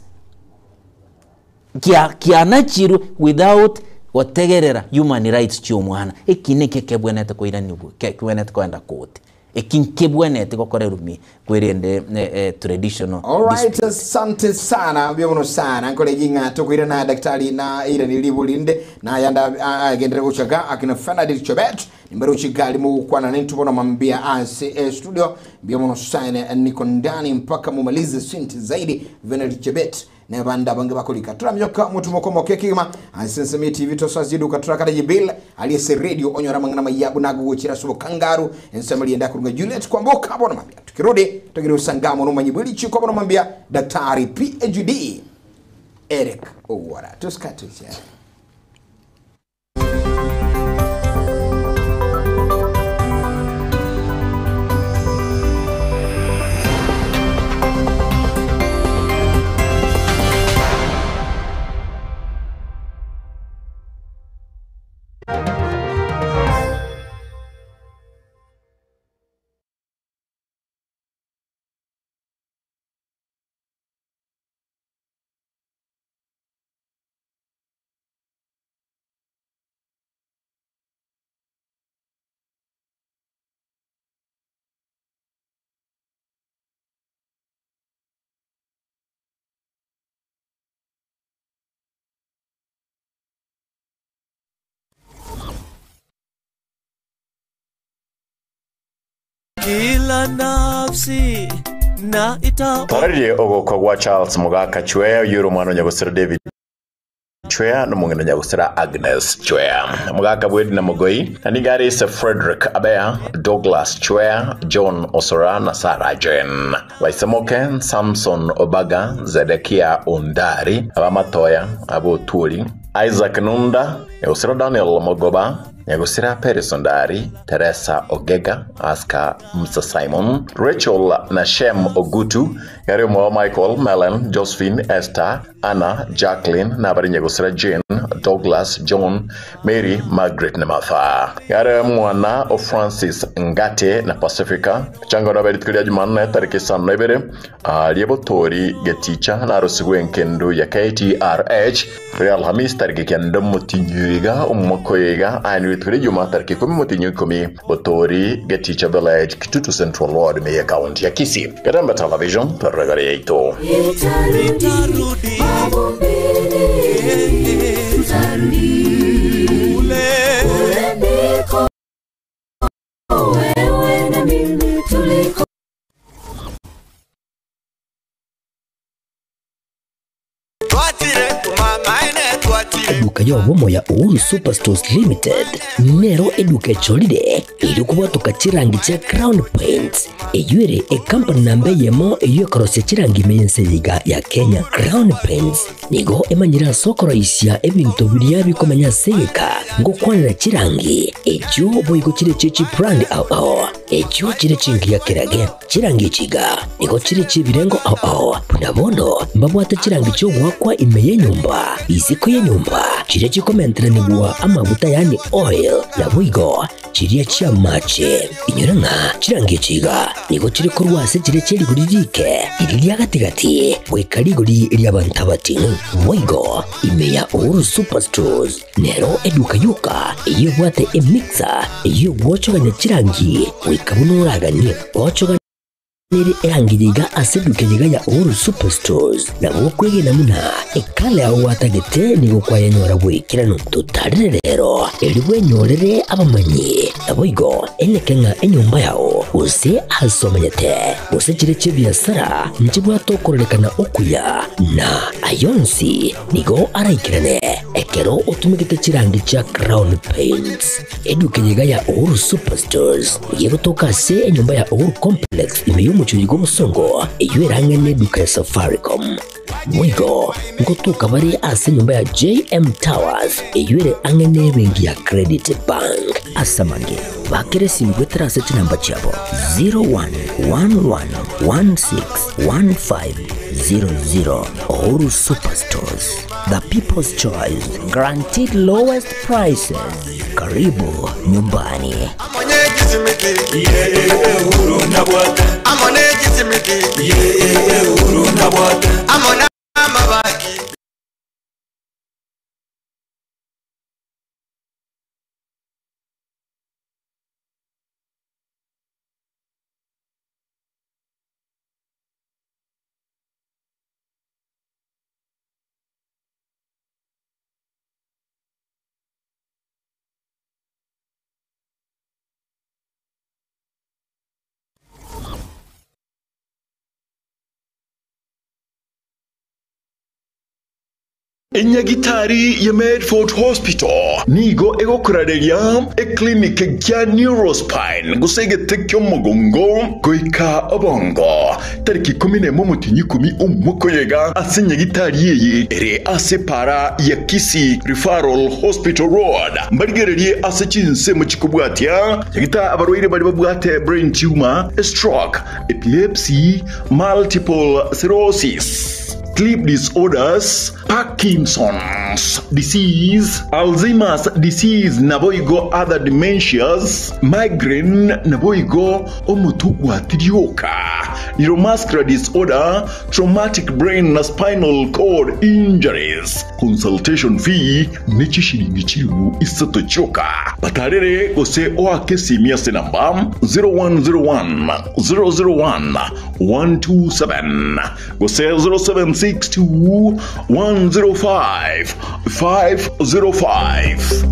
kia nachiru without otegerera human rights chio mwana ekine kebwenete koira nibu kebwenete kwenda kote ekinkebwenete gokorerumi kwerende traditional. Alright, asante sana byono sana nkole jinga tokwira na daktari na ira nilibulinde na yanda agendere kuchaka akina Fernand Chobet nimbero chigali mu kwana nitubona mambia ase studio byono sana niko ndani mpaka mumalize swinti zaidi Fernand Chobet na banda bange bakolika turamyoka mutu mokoma kekima Sensemi TV to sazidu katraka jibil aliyese radio onyora mangana mayabu nagu chira subo kangaru ensema lienda kurunga Juliet kwamboka bona mambia tukirudi tugire usangamo no manyibuli chiko bona mambia daktari PhD Eric Ogwara tuskatucha. Kila nafsi na ita Tarire ogoko gwa Charles Mugaka Chwea yuro mwana nyagusira David Chwea no mungena nyagusira Agnes Chwea Mugaka bwedi na mugoi nigari se Frederick Abea Douglas Chwea John Osora na Sarah Jen Waisamoke Samson Obaga Zedekia Ondari abamatoya abotuli Isaac Nunda nyagusira Daniel Mogoba nyagusira Perison Dari, Teresa Ogega, Aska Mr. Simon, Rachel Nashem Ogutu, Yarimo Michael, Melen, Josephine, Esther, Anna, Jacqueline, Nabari nyagusira Jane, Douglas, John, Mary, Margaret Namatha. Yare mwana o Francis Ngate na Pacifica, chango na beri tukulia Jumanne tariki sana ibere, liebo tori geticha na rosigwe nkendo ya KTRH, Real Hamis tariki kendo mutinyuriga umokoyega anu tukuli Juma tariki kumi mutinyukomi botori geticha village Kitutu Central Ward Meya County ya Kisii. Kadamba Television tuaragari yaito. Eduka ya womo ya Uhuru Superstores Limited nero eduka cholide ilikuwa tukachirangi cha Crown Paints eyuere company nambe yemo eyo korose chirangi meyense yiga ya Kenya. Crown Paints nigo emanyira soko raisia ebintu biria bikomanya seka ngo kwanira chirangi ejo boyiko chire chichi brand ao ejo chire chingi ya kirage chirangi chiga nigo chire chibirengo ao punabono mbabwate chirangi cyo wakwa imeye nyumba iziko ye nyumba chire chikomentra nigwa amavuta yani oil na buigo chiria chia mache inyuranga chirangi chiga nigo chire kurwase chire chiri guririke iriria gatigati wekariguri iri abantabatinu buigo imeya Uhuru Superstores nero eduka yuka iyo bwate emixer iyo wochoganya chirangi wekabunuraganye wochoganya niri erangijiga aseduke jiga ya Uhuru Superstores na wokwege namuna ekale ya watagete nigo kwa yenyora wikirano tutarire rero eliwe nyorere abamanyi na boigo enekenga enyumba yao use asomanyete use chireche biasara nchibwa tokorelekana okuya na ayonsi nigo araikirane ekero utumikite chirangi cha Crown Paints edukenyega ya Uhuru Superstores yegotoka se nyumba ya Uhuru Complex imeyumucho yigo musongo eyuerangene duka ya Safaricom mwigo ngotuka bari ase nyumba ya JM Towers eyuere angene bengi ya Credit Bank asamange bakere simbwetera ase chinamba chabo 0111161500 Uhuru Superstores, the people's choice, guaranteed lowest prices. Karibu nyumbani. Enyagitari ya Medford Hospital nigo egokurareria eklinike kya Neurospine gusege tekyo mugongo goika obongo tariki 11 mutinyi 10 umukoyega asenyagitari yeye ere asepara ya Kisi Referral Hospital Road mbarigererie asechinse mu kikubwatya yagita abarwaire bari babwate brain tumor, stroke, epilepsy, multiple sclerosis, sleep disorders, Parkinson's disease, Alzheimer's disease, naboigo other dementias, migraine, naboigo omutugwa tirioka, neuromuscular disorder, traumatic brain and spinal cord injuries. Consultation fee nechishiringi chiru isatochoka. Batarere ose oakesi miase namba 0101 001 127 gose 0762 105 505.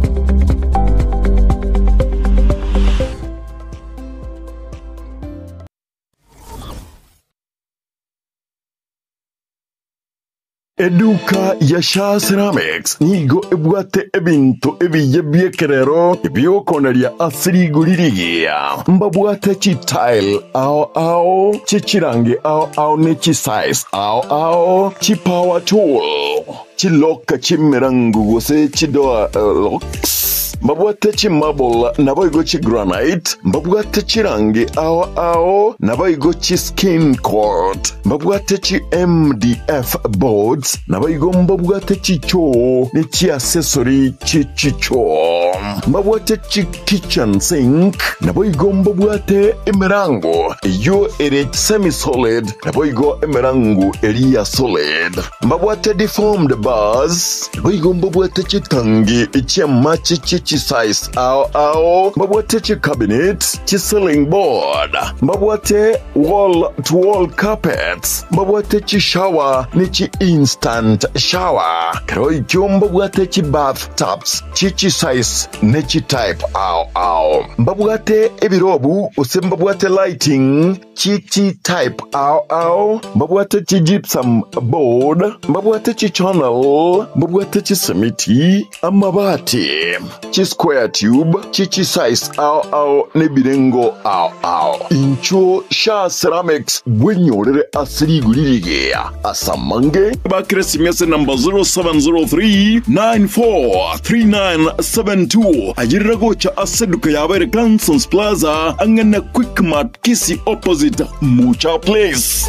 Eduka ya Sha Ceramics nigo ebwate ebintu ebiyebyekerero ebyokoneria asiri gulirigia mbabwate chi tile ao chichirange ao ne chi size ao chi power tool chi loka chi mirangu gose chi doa locks mbabwate chi marble naboigo chi granite mbabwate chi rangi ao naboigo chi skin coat mbabwate chi MDF boards naboigo mbabwate chi choo ni chi accessory chi choo mbabwate chi kitchen sink naboigo mbabwate emerango yo ere semi solid naboigo emerango eria solid mbabwate deformed bars naboigo mbabwate chi tangi chi machi chi size ao mbabwate chi cabinet chi ceiling board mbabwate wall to wall carpets mbabwate chi shower ni chi instant shower karoi mbabwate chi bathtubs chi size ne chi type ao mbabwate ebirobu ose mbabwate lighting chi type ao mbabwate chi gypsum board mbabwate chi channel mbabwate chi simiti amabati chi square tube chi size ao nebirengo ao incho Sha Ceramics bwenyorere asiri gulirigia asamange bakresi miase number 0703 943972 ajirira gocha aseduka yabere Glansons Plaza angana Quickmart Kisi opposite Mucha Place.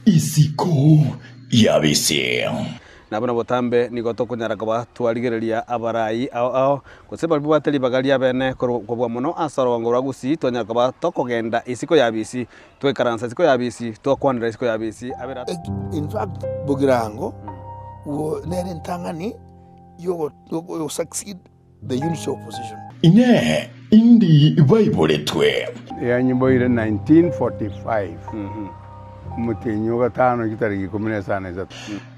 Isiko yabise nabona botambe nigoto kunyaraga batwarigereria abarai ao kuseba bwateli bagalia bene kobwa muno asaro ngora gusi tonyaka batokogenda isiko yabisi twekaransa isiko yabisi tokwanira isiko yabisi abera in fact bugirango wo nere ntangani yo succeed the unity of opposition ine indi Bible twe ya nyimbo ile 1945 mutenyo gatano kitari 10 sana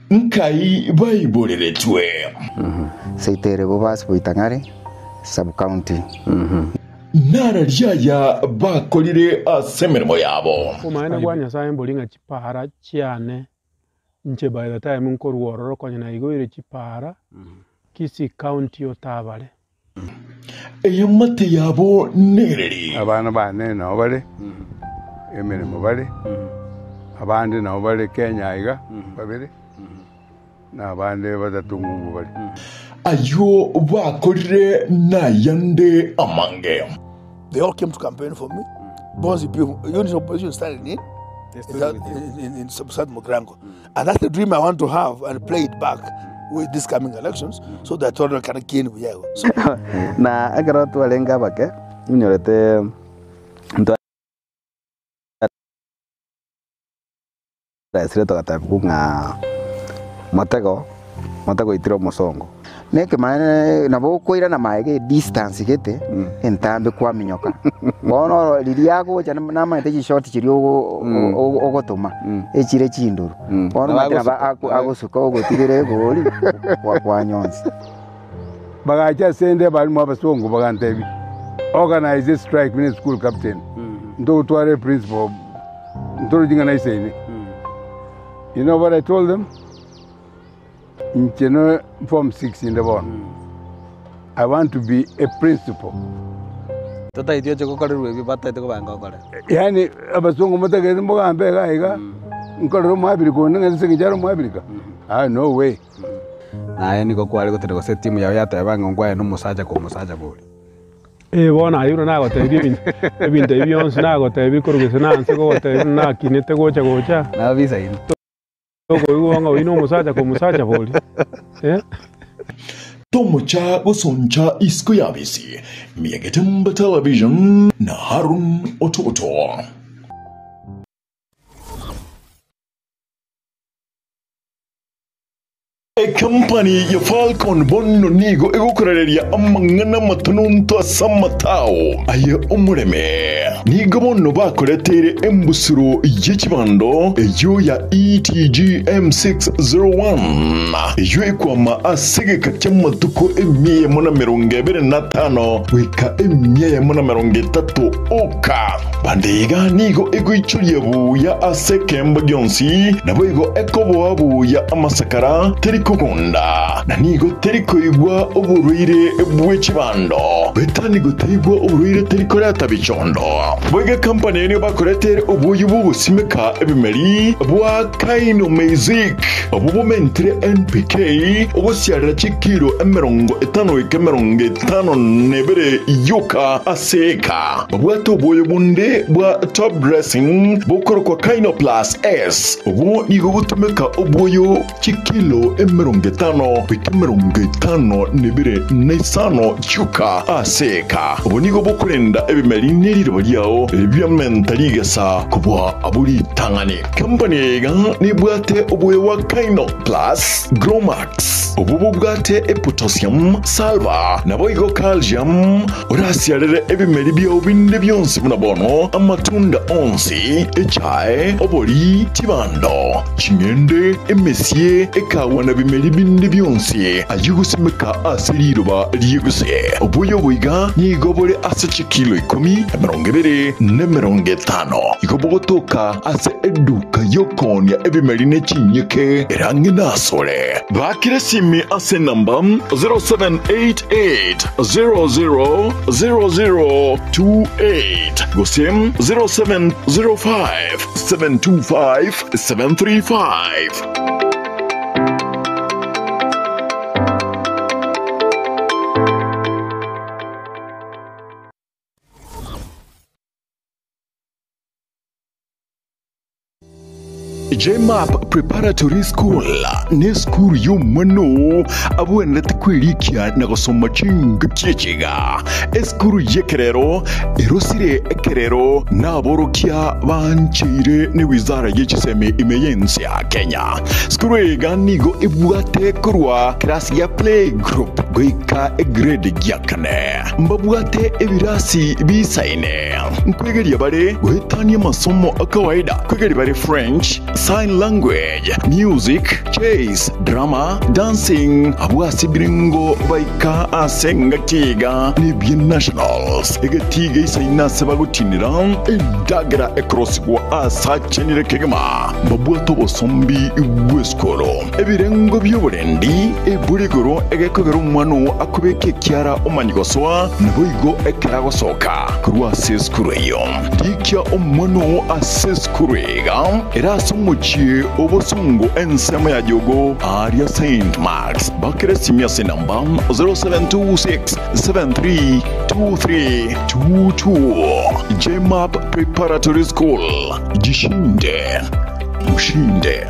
nkai baiboreretwe seitere bo bas boitangare sub county nara ryaya bakorire asemeremo yabo umaene gwanya saye mbolinga chipara chiane nche by the time nkoruororo konya na igoire chipara kisi county otabale eyamate yabo nereri abana bane nabo bari emirimo bari abandi nabo bari Kenya iga babiri n'abandi batatu ngubu bari ayo bakorire nayande amange. They all came to campaign for me. Because the unit opposition started in Sub-Sat Mogrango. And that's the dream I want to have and play it back with these coming elections so that all can gain Viago. Na agaro tu alenga bake unyorete Sreto katapunga matego itiro mosongo neke mane nabo koira na maege distance gete entambe kwa minyoka bono liliago cyane nama ite short kiri ogotuma ekire chinduru bono matera agosuka ogotirire goli kwa nyonzi bagacha sende bali mabasongo bagantebi organize this strike with school captain ndo tware principal ndo jinga na iseni. You know what I told them? In Form 6 in the morning. I want to be a principal. Tata idio choko kare ruwe bata ito ko banga kare. Yani abasongo matageze mboga ambega iga. Nkoro mwabiri ko nanga sekijaro mwabiri ka. No way. Na niko kwali ko tere ko set team yawe yata yabanga ngwaye no musaja ko musaja boli. Bona ayuro nago tebi ebinte ebyonse nago tebi korugese nanse ko tebi na kinete gocha na visa ino Tomocha Bosoncha Isko Yabisi, Miagetumba Television, na Harun Ototo. A company ya Falcon Bonno Nigo Egokoreria amangana matununto samatao aye umureme Nigo Bonno bakoretere embusuro yechibando eyo ya ETG M601 eyo ekwama asege katyama tuko emiye mona merongebe na tano wika emiye mona merongebe tato oka bandega Nigo ego ichulie buya aseke mbagionsi nabo ego ekobo abuya amasakara Kogunda na nigo teriko igwa uburuire bw'ekibando betanigo terigwa uburuire teriko ratabicondo bwege company ni bakoretere ubuyu bubusimeka ebimeri bwa Kaino Music obubumentre NPK obusyarira chikiro 50 nebere yuka aseka bwato boyo bunde bwa top dressing bukoro kwa Kaino Plus S obu nigo butumeka ubuyo chikilo 50 nebire nesano chuka aseka ubonigo bokurenda ebimeri neriro byao ebyamentaliga kubwa aburi tangani company ga nibwate ubuye wa Kaino Plus Gromax ububu bwate potassium salva naboigo calcium urasiarere ebimeri byao binde byonse munabono amatunda onsi echae obori tibando chingende emesie ekawa na bimeri binde byonse ayugusimeka asiriroba liyuguse obuyo buiga nigobore ase chikilo 10 igobogotoka ase eduka yokonya ebimeri nechinyeke erange nasore bakire simi ase namba 0788000028 gosem 0705725735. JMAP Preparatory School ni school y'umano abwene kwirikia na gusoma chinga kichiga school yekerero erosire ekerero naborokia banchire ni wizara y'ikiseme imeyensi ya Kenya school eganigo ibwate kurwa class ya play group goika grade ya kane mbabwate ebirasi bisaine nkwegeria bare guhetania masomo akawaida kwegeria bare French sign language, music, chess, drama, dancing, abwasi biringo baika asenga kiga ni bien nationals. Egetiga isaina sebagutinira endagera across gwa asachenire kegama. Babwato bosombi ibweskolo. Ebirengo by'oburendi eburigoro egekogero umwano akubeke kyara omanyigoswa naboigo ekeragosoka kurwa seskureyo. Dikya omwano aseskurega erasumuchie obosungu ensema ya jogo Aria St. Mark's bakere simyase namba 0726732322 JMAP Preparatory School. Jishinde mushinde.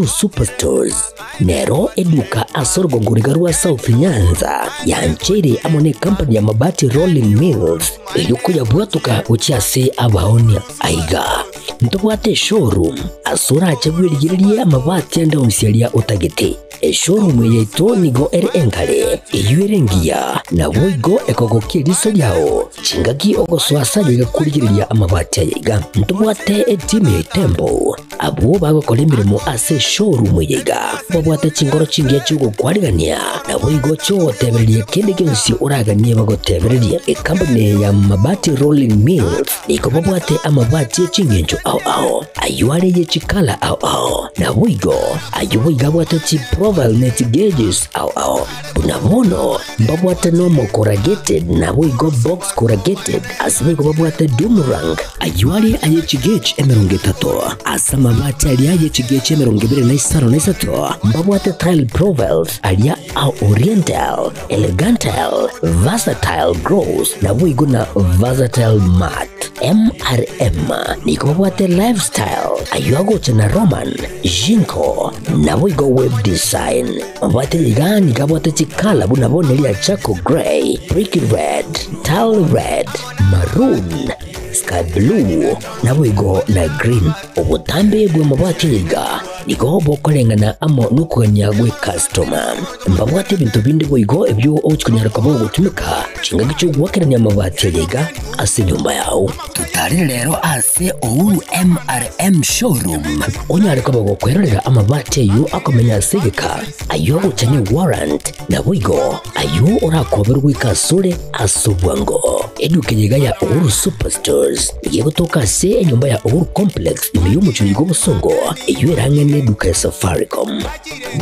Superstores nero eduka asorgo nguriga rwa South Nyanza yanchere amone company ya mabati Rolling Mills eyukuya bwatuka uchiase abaonia aiga ntobwate showroom asura achabwirigirie amabati anda umsialia utagete showroom yeto nigo enkale eyuerengia na boigo ekogokiriso yao chingaki ogoswasa yiga kurigiriria amabati aiga ntobwate team tembo abo bagokora imirimo ase showroom yiga babwate chingoro chingia chugo kwarigania na boigo chotebererie kende kensi uraganie bagotebererie company ya mabati Rolling Mills niko babwate amabati chingenjo ao ayuare ye chikala ao na boigo ayuiga bwate chi profile net gauges ao unamono babwate normal corrugated na boigo box corrugated asibigo babwate Dumarang ayuare aye chigage emerongetato asama mabati alia yechigece merongibire na isaro na isato mbabwate tile profiles alia au oriental elegantal versatile gross na wigo na versatile mat MRM niko babwate lifestyle ayuago chena roman jinko na wigo web design mbabwate ligani kabwate chikala buna bonelia chako gray brick red tile red maroon sky blue na wigo na green ubutambe gwe mabwate yiga niko bokorengana amo nukuganya gwe customer mbabwate bintu bindi wigo ebyo ochikunyara kabo gutumika chinga gicho gwakeranya mabwate yiga ase nyumba yao tutari rero ase ouru MRM showroom onyare kabo gukwerera amabwate yu akomenya segeka ayo guchanye warrant na wigo ayo urakoberwa ikasure asubwango eduke yiga ya ouru superstores igiye gutoka se enyumba ya ouru complex imiyumucho yigo busongo iyo irangene duka ya Safaricom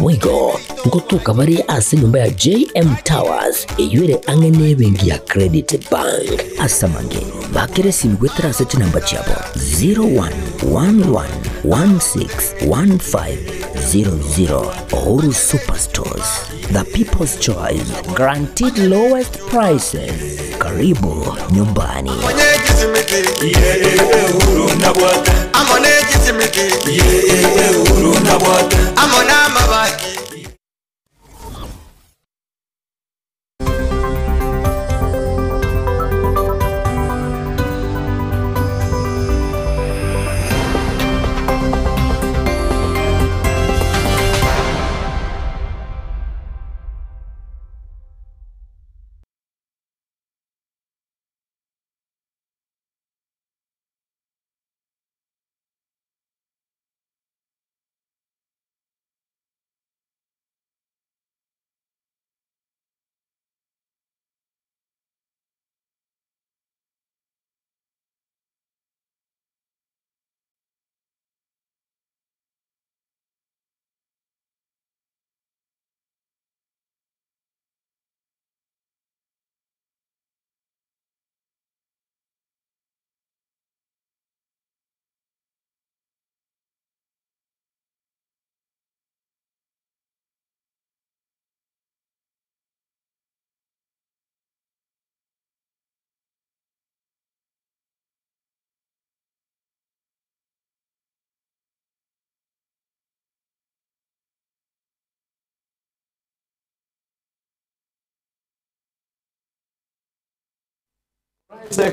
wigo ngutuka bari ase nyumba ya JM Towers iyo ire angene bengi ya Credit Bank asamange bakere simgwetera seti namba chabo 0111161500 Ouru Superstores, the people's choice, guaranteed lowest prices. Karibu nyumbani. Amona mabaki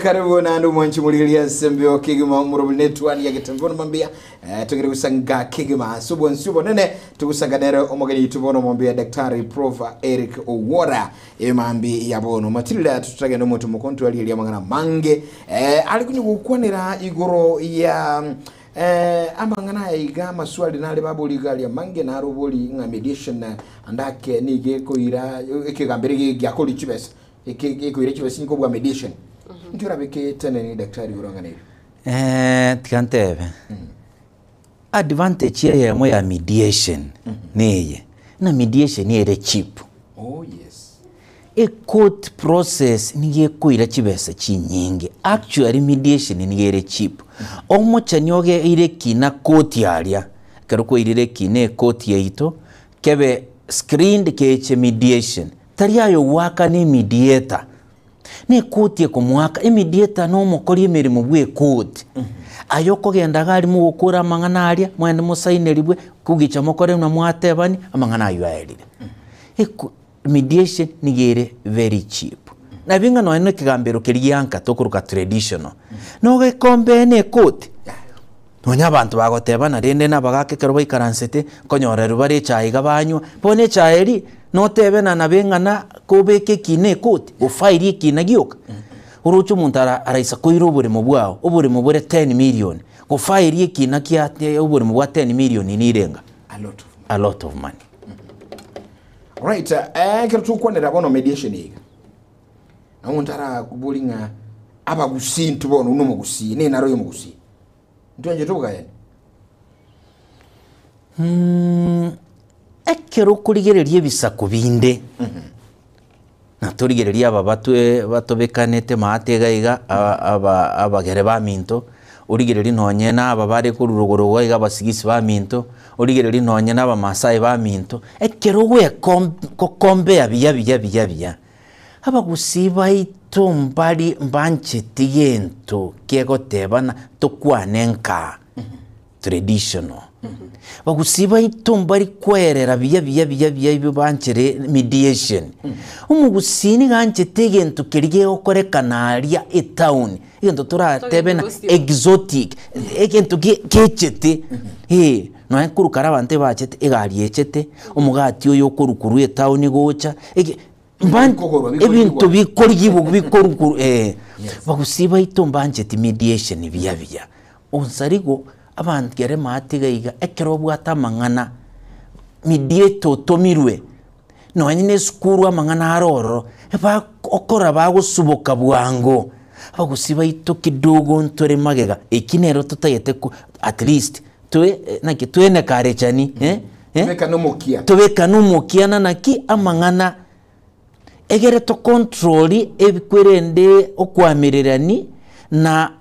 Karibu na ndu mwanchi mulilia sembio kigima murubinetwani ya gitambono mambia tugiri kusanga kigima subo nene tugusanga nero omogeni tubono mambia Daktari Prof Eric Owora emambi yabono Matilda tutage no muntu mukontu ali mangana mange alikunyu gukwanira igoro ya amangana iga maswali nale babuli gali ya mange na roboli nga mediation andake nige koira ekigambere gyakoli chibesa ekikoire chibesa niko bwa mediation. Njura beke tene ni daktari urangane. Tikantebe. Advantage ya mwe ya mediation. Neye. Na mediation ere cheap. Oh yes. A court process niye kuira chibesa chinyingi. Actually mediation ni ere cheap. Omo chanyoge ire kina court yalia. Karuko ire kine court yeito kebe screened keche mediation. Tariayo waka ni mediator. Ni kuti kumwaka mediator no mukori emirimo bwe kuti ayoko genda gali mu gukura amangana aria mwende musaineribwe kugicha mukore na mwatebani amangana ayo aerire mediation nigere very cheap na binga no ene kigambero kiriyanka tokuruka traditional no gekombe ne kuti nonya abantu bagotebana rende nabagake kero baikaransete konyorera bari chaiga banywa bone chaeri no tebe na bengana kobeke kine kuti ufairi kina gioka urucho muntara araisa koiro bure mu bwao ubure mu bure 10 million ufairi kina kia ubure mu 10 million ni renga a lot of money. Right, kero tukwanira bono mediation iga na muntara kubulinga abagusi ntubono uno mugusi ne naro yo mugusi ntonje tubuga yene ekero kurigereria bisako binde na turigereria aba batobekanete maategaiga abagere ba minto urigereri nonye na aba bare kururugoro iga basigisi ba minto urigereri nonye na aba masai ba minto ekero gwe kombe abiya aba gusiba itombari mbanche tigento kegotebana tokwanenka traditional bagusiba itombari kwerera biya banchere mediation umugusini ganje tegento kerige okore kanaria e town igento turatebena exotic egento kechete no enkurukara bante bachete egari echete umugati oyo kurukuru e town gocha ebintu bikoruguru bagusiba itombanje mediation biya onsarigo abantu gere maatigaiga ekero bwata mangana midieto tomirwe no nyine skuru amangana aroro eba okora bagusuboka bwango bagusiba ito kidogo ntore magega ekinero tutayete at least tuene karechani tubeka numukia naki amangana egere to control ebikwerende okwamirerani na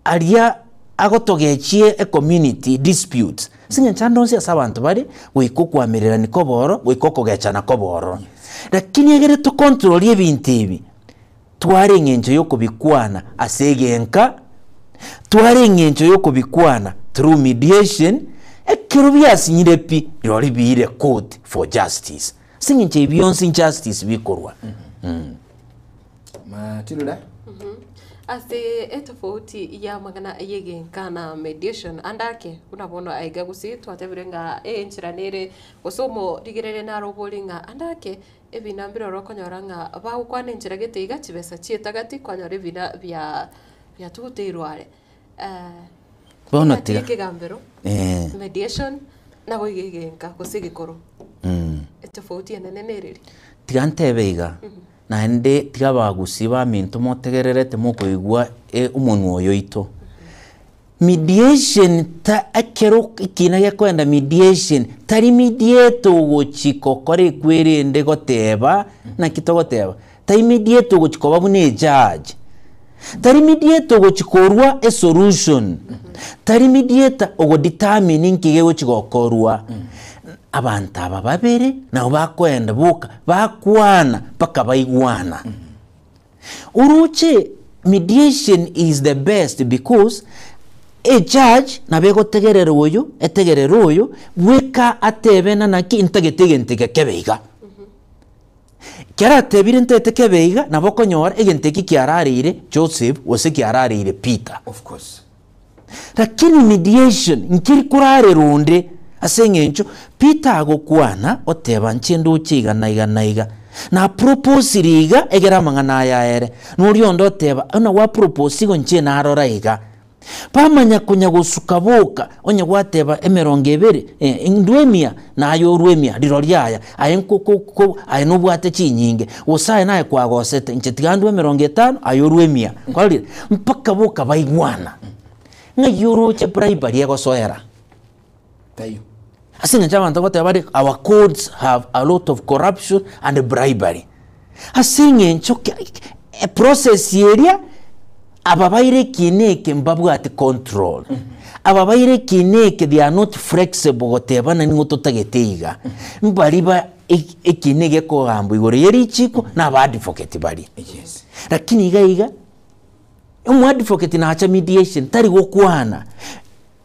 aria agotogechie a community disputes singe chandonse asabantu bari wikokwamirira nikoboro wikokogechana koboro lakini egere to control ebintu ebi tware ngenjo yokubikwana asegenka tware ngenjo yokubikwana through mediation ekero byasinyire pi yori bire court for justice singe nche beyond injustice bikorwa Matilda ase etofauti ya magana yegenka na mediation andake unabona aiga gusi twatebirenga enchiranere gosomo digerere na robolinga andake ebinambiro rokonyoranga bagukwana enchira geteiga chibesa chietagati kwanyore bina bya tuteirware bono tiga kigambero mediation na goigegenka gosigikoro etofauti enene nereri tigantebeiga na nde tigabagusiba minto motegererete mukoigwa umuntu oyo ito mediation ta akero kina ya kwenda mediation tari mediato gochiko kore kwerende goteba na kitogoteba tari mediato gochiko babune judge tari mediato gochikorwa a solution tari mediator ogo determining kige gochigokorwa abantu aba babere nabo bakwenda buka bakwana paka baigwana uruche mediation is the best because a judge nabego tegerera oyo etegerera oyo weka atebena naki integetege kebeiga Kiara tebire ntete kebeiga nabo konyora egenteki kiararire Joseph wose kiararire Peter. Of course. Lakini mediation nkiri kurare runde asengencho Peter agokwana oteba nchendo uchiga naiga na propose riga egera mangana yaere nuri ondo oteba ona wa propose go nche na arora iga pamanya kunya gusuka boka onya gwateba emerongo ebere indwemia na ayo rwemia riroryaya ayenkoko ayenobwate chinyinge osaye naye kwagosete nche tigandwe emerongo 5 ayo rwemia kwali mpaka boka baigwana ngayuro che bribery yagosoera tayo asinga chabantu goteba our codes have a lot of corruption and bribery asinga nchoke a process area ababaire kineke mbabwate control ababaire kineke they are not flexible goteba na ningo totageteiga mbariba ekinege ko gambo igore yeri chiko na ba advocate bari yes lakini iga umu advocate na acha mediation tari gokwana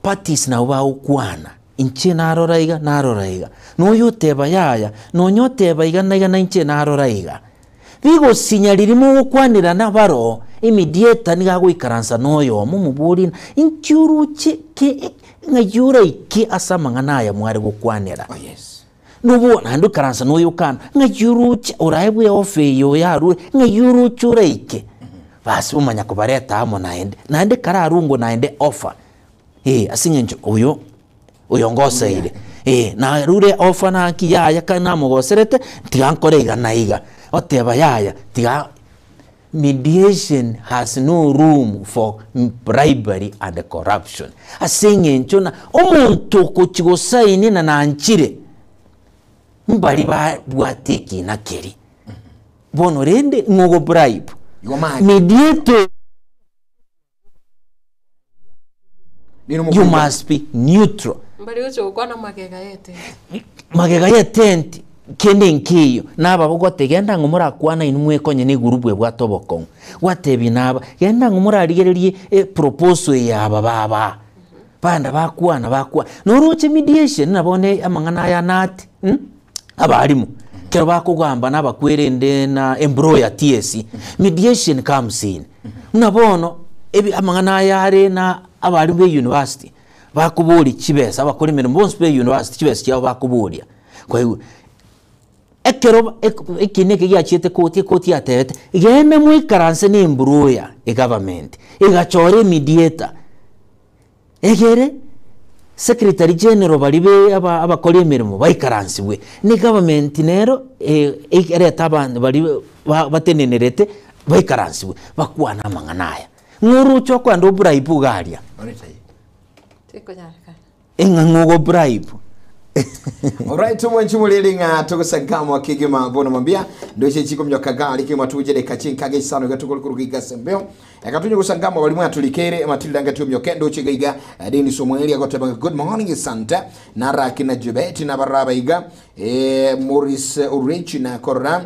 parties na ba okwana inche narora iga no yoteba yaya no nyoteba iga na inche narora iga bigo sinyalirimo gokwanira na baro immediate niga gwikaransa noyo mumuburi inchuruche ke ngayura iki asamangana ya mwari gokwanira yes nubo nandu karansa noyo kan ngayuruche oraibwe ofe yo yaru ngayuruche uraike basi umanya kubareta amo naende kararungo naende offer asingencho uyo ngoseire na rure offer na kiyaya kana mugoserete tigankore iga na iga oteba yaya tiga mediation has no room for bribery and corruption asingencho na omuntu kuchigosaini na nanchire mbali ba bwatiki na keri bono rende ngogo bribe mediator you must be neutral mbali ucho kwana magega yetenti kende nkiyo naba bogotegenda ngomura kwana inumwe konye ni gurubwe bwatoboko watebi naba genda ngomura arigererie proposal ya baba banda bakwana noruche mediation nabone amangana ya nati abarimu kero bakugamba nabakwerende na employer TSC mediation comes in nabono ebi amangana yare na abarimu be university bakuburi kibesa abakora imirimo bonse be university kibesa cyabo bakuburya kwa hiyo ekero ekineke gyachete koti yatete igene mwikaranse ni employer government igachore mediator egere secretary general balibe abakora imirimo bayikaransiwe ni government nero ereta abantu bali batenenerete bayikaransiwe bakwana amanganaya ngurucho kwanda bribe garia ngogo bribe alright mwenchi mulilinga tugusangamo kigima bono mambia ndo chiko myoka gali kima tuje de kachinka ge sano gatukul kurugiga sembeo akatunye gusangamo bali mwa tulikere matilda ngatu myoka ndo chigiga deni somweli agoteba good morning santa nara kina jubeti na baraba iga Maurice Urich na Koram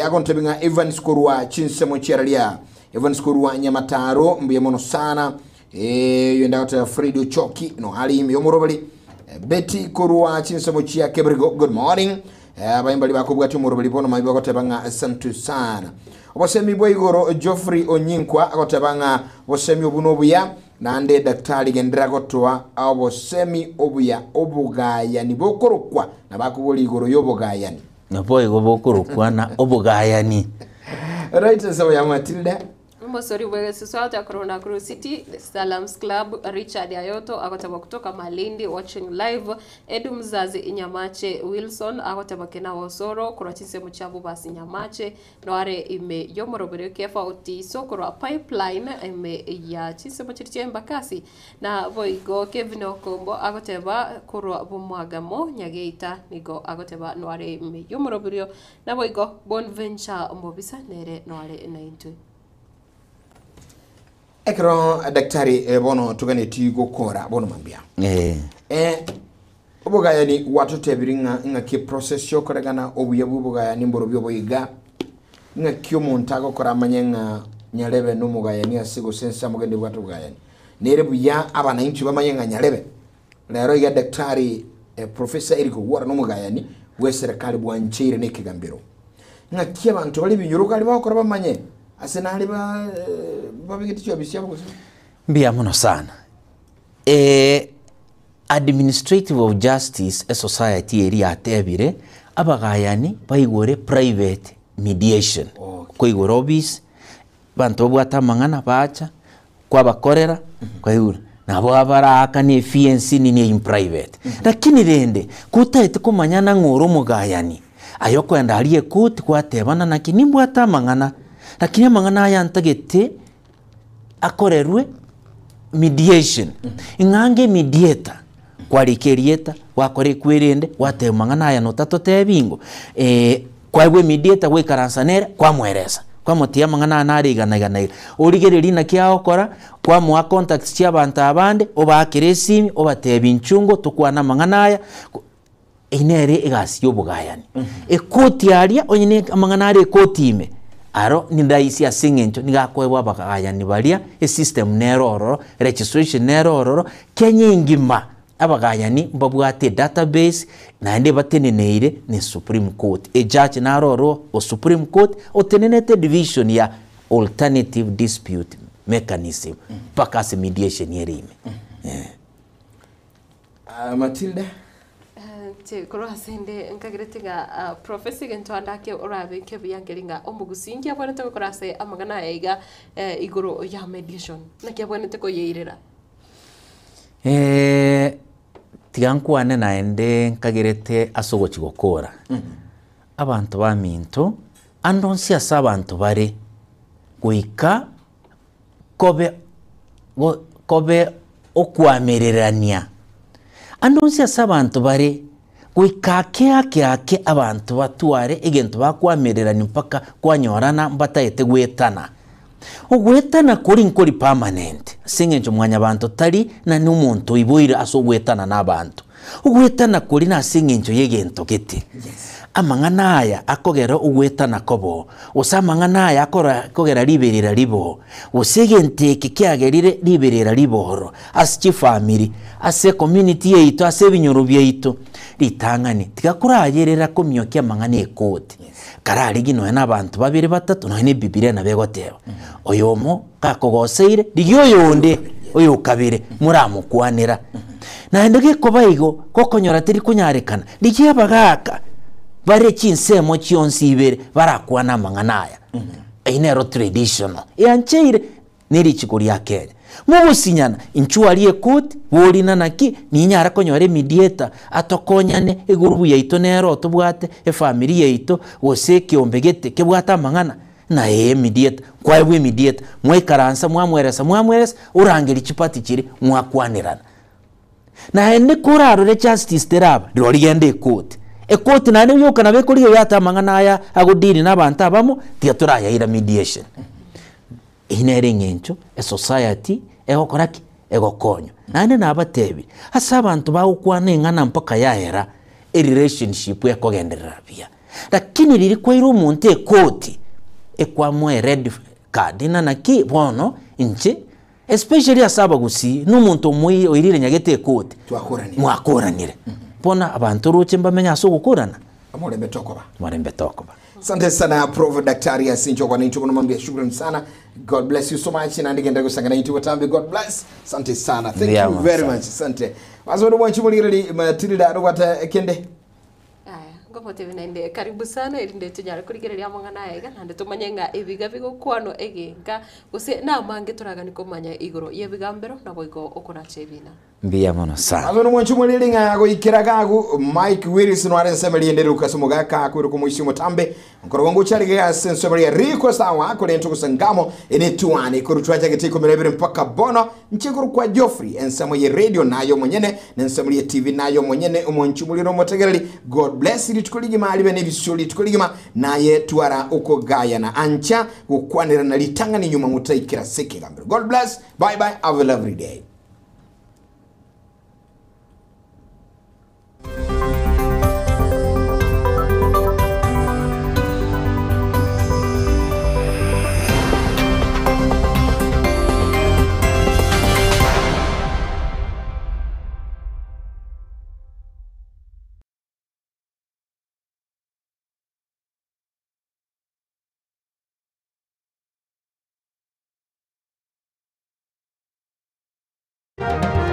agontebinga Evans Kurwa chinsemo chiralia Evans Kurwa nyamataro mbiye mono sana yenda gota Fredo Choki no hali yomorobali Betty Kurwa chinsemo chia kebrigo good morning abayambali bakubwati umurobali bono mayiba gotebanga asante sana obosemi boigoro Geoffrey Onyinkwa agotebanga bosemi obunobuya nande daktari gendera gotwa obosemi obuya obugayani bokorokwa nabakubuli igoro yobugayani napoigo bokorokwa na obugayani right so ya Matilda Mosori wewe siswata Corona Crew City Salams Club Richard Ayoto akotaba kutoka Malindi watching live Edu Mzazi Inyamache Wilson akotaba kena Osoro kura chinse muchabu basi Nyamache noare ime yomorobere kefa oti sokoro pipeline ime ya chinse muchiriche mbakasi na voigo Kevin Okombo akotaba kura bumwagamo Nyageita nigo akotaba noare ime yomorobere na voigo Bonventure Mbobisa nere noare 90 ekro daktari bono tugane tigo kora bono mambia obugayani watu tebiringa nga ki process yo koragana obuyabu bugayani mboro byo boyiga nga kyo montago kora manyenga nyalebe no mugayani asigo sensa mugende watu bugayani nere buya abana inchi bamanyenga nyalebe lero ya daktari professor Eric Wara no mugayani we serikali bwanchire ne kigambiro ngakia bantu bali binyuruka ali bakora bamanye ase nali babigiti cyo bisyabo gusa mbia muno sana administrative of justice a society eri atebire abagayani baigore private mediation ko igore obis bantu bwata mangana bacha kwa bakorera kwa igore nabo abaraka ni fiensi ni in private lakini rende kutaite kumanyana ngoro mugayani ayo kwenda aliye kuti kwatebana nakini bwata mangana lakini mangana aya ntagete akorerwe mediation ingange mediator kwarikerieta wakore kwirinde watemangana aya notato tebingo kwawe mediator we karansanera kwa mweresa kwa mutia mangana narigana urigereri na kiaokora kwa mwa contacts cia bantu abande obakire simi obatebi ncungo tukwana mangana aya inere igasi obugayani ekoti aria onyine mangana ari ekoti ime aro nindaisi asingencho nigakwebwa abagayani baria system nerororo registration nerororo Kenya ngima abagayani mbabwate database naende bateneneire ni Supreme Court judge naroro o Supreme Court otenenete division ya alternative dispute mechanism pakas mediation yerime Matilda koro asende nkagiretiga professor gentwanda ke orabe ke byangelinga omugusingi abonete ko korase amagana yaiga igoro ya mediation naki abonete ko yeirera tigankwane naende nkagirete asogochi gokora abantu baminto andonsi asa abantu bare goika kobe okwamererania andonsi asa abantu bare goikake abantu batware egento bakwamererania mpaka kwanyorana mbataete gwetana ogwetana kuri nkori permanent singenjo mwanya abantu tari na ni umuntu iboira asogwetana n'abantu ogwetana kuri na singenjo yegento gete amangana aya akogera ogwetana kobo osamangana aya akogera liberera libo osegente kikiagerire liberera liboro aschi family ase community yeito ase binyoro byeito litangani tikakuragerera komyokia mangana ekoti karari gino na abantu babiri batatu no ne Biblia na begoteba oyomo kakogoseire ligyo yonde oyo kabire muramukwanira na ndege ko bayigo kokonyora tiri kunyarekana ligiye bagaka bare chinsemo chionsi ibere barakwana manganaya inero traditional yancheire niri chikuri yakenya mubusinyana inchualie koti bolina naki ninyara konyore mediator atokonyane egurubu yaito nero tubwate family yaito wose kiombegete kebwata mangana na mediator kwa ewe mediator mwekaransa mwamweresa urangeri chipati chiri mwakwanirana na ende kurarore justice teraba lorigende koti ekoti nane yokana bekuriyo yata mangana aya agodini n'abantu abamo tiaturaya ira mediation inere ngencho a society egokoraki egokonyo nane nabatebi asa abantu bagukwana engana mpaka yaera a relationship yakogenderera bia lakini liri kwairo umuntu ekoti ekwamwe red card naki bono inche especially asaba gusi n'umuntu muyi oirire nyagete ekoti mwakoranire bona abantu ruche mbamenya asogukorana amorembe tokoba Asante sana Prof Daktari Asincho kwa nicho kunamwambia shukrani sana. God bless you so much na ndigenda kusangana nicho watambe. God bless. Asante sana. Thank you very much. Asante. Wazo mwanchi mulirali Matilda arwata kende. Ngomote binainde karibu sana irinde tunyara kurigereria mangana ega nande tumanyenga ebiga bigokwano egenga gose na mange turagani komanya igoro yebigambero na boigo okona chebina mbia mono sana azono mwanchu muliri nga goikiragagu Mike Willis no arensemeli endere ukasumuga ka kwiro kumuishimo tambe nkoro wangu charige ya sensomeli riko sawa kole ntuko sangamo ene tuane kurutwacha getiko merebere mpaka bono nchikuru kwa Geoffrey ensemo ye radio nayo mwenyene nensemo ye TV nayo mwenyene umwanchu muliro motegerali. God bless you. Tukuligima alibe nebisoli tukuligima naye tuara uko gaya na ancha ukwanira na litanga ni nyuma mutaikira seke gambiro. God bless. Bye bye. Have a lovely day. Bye.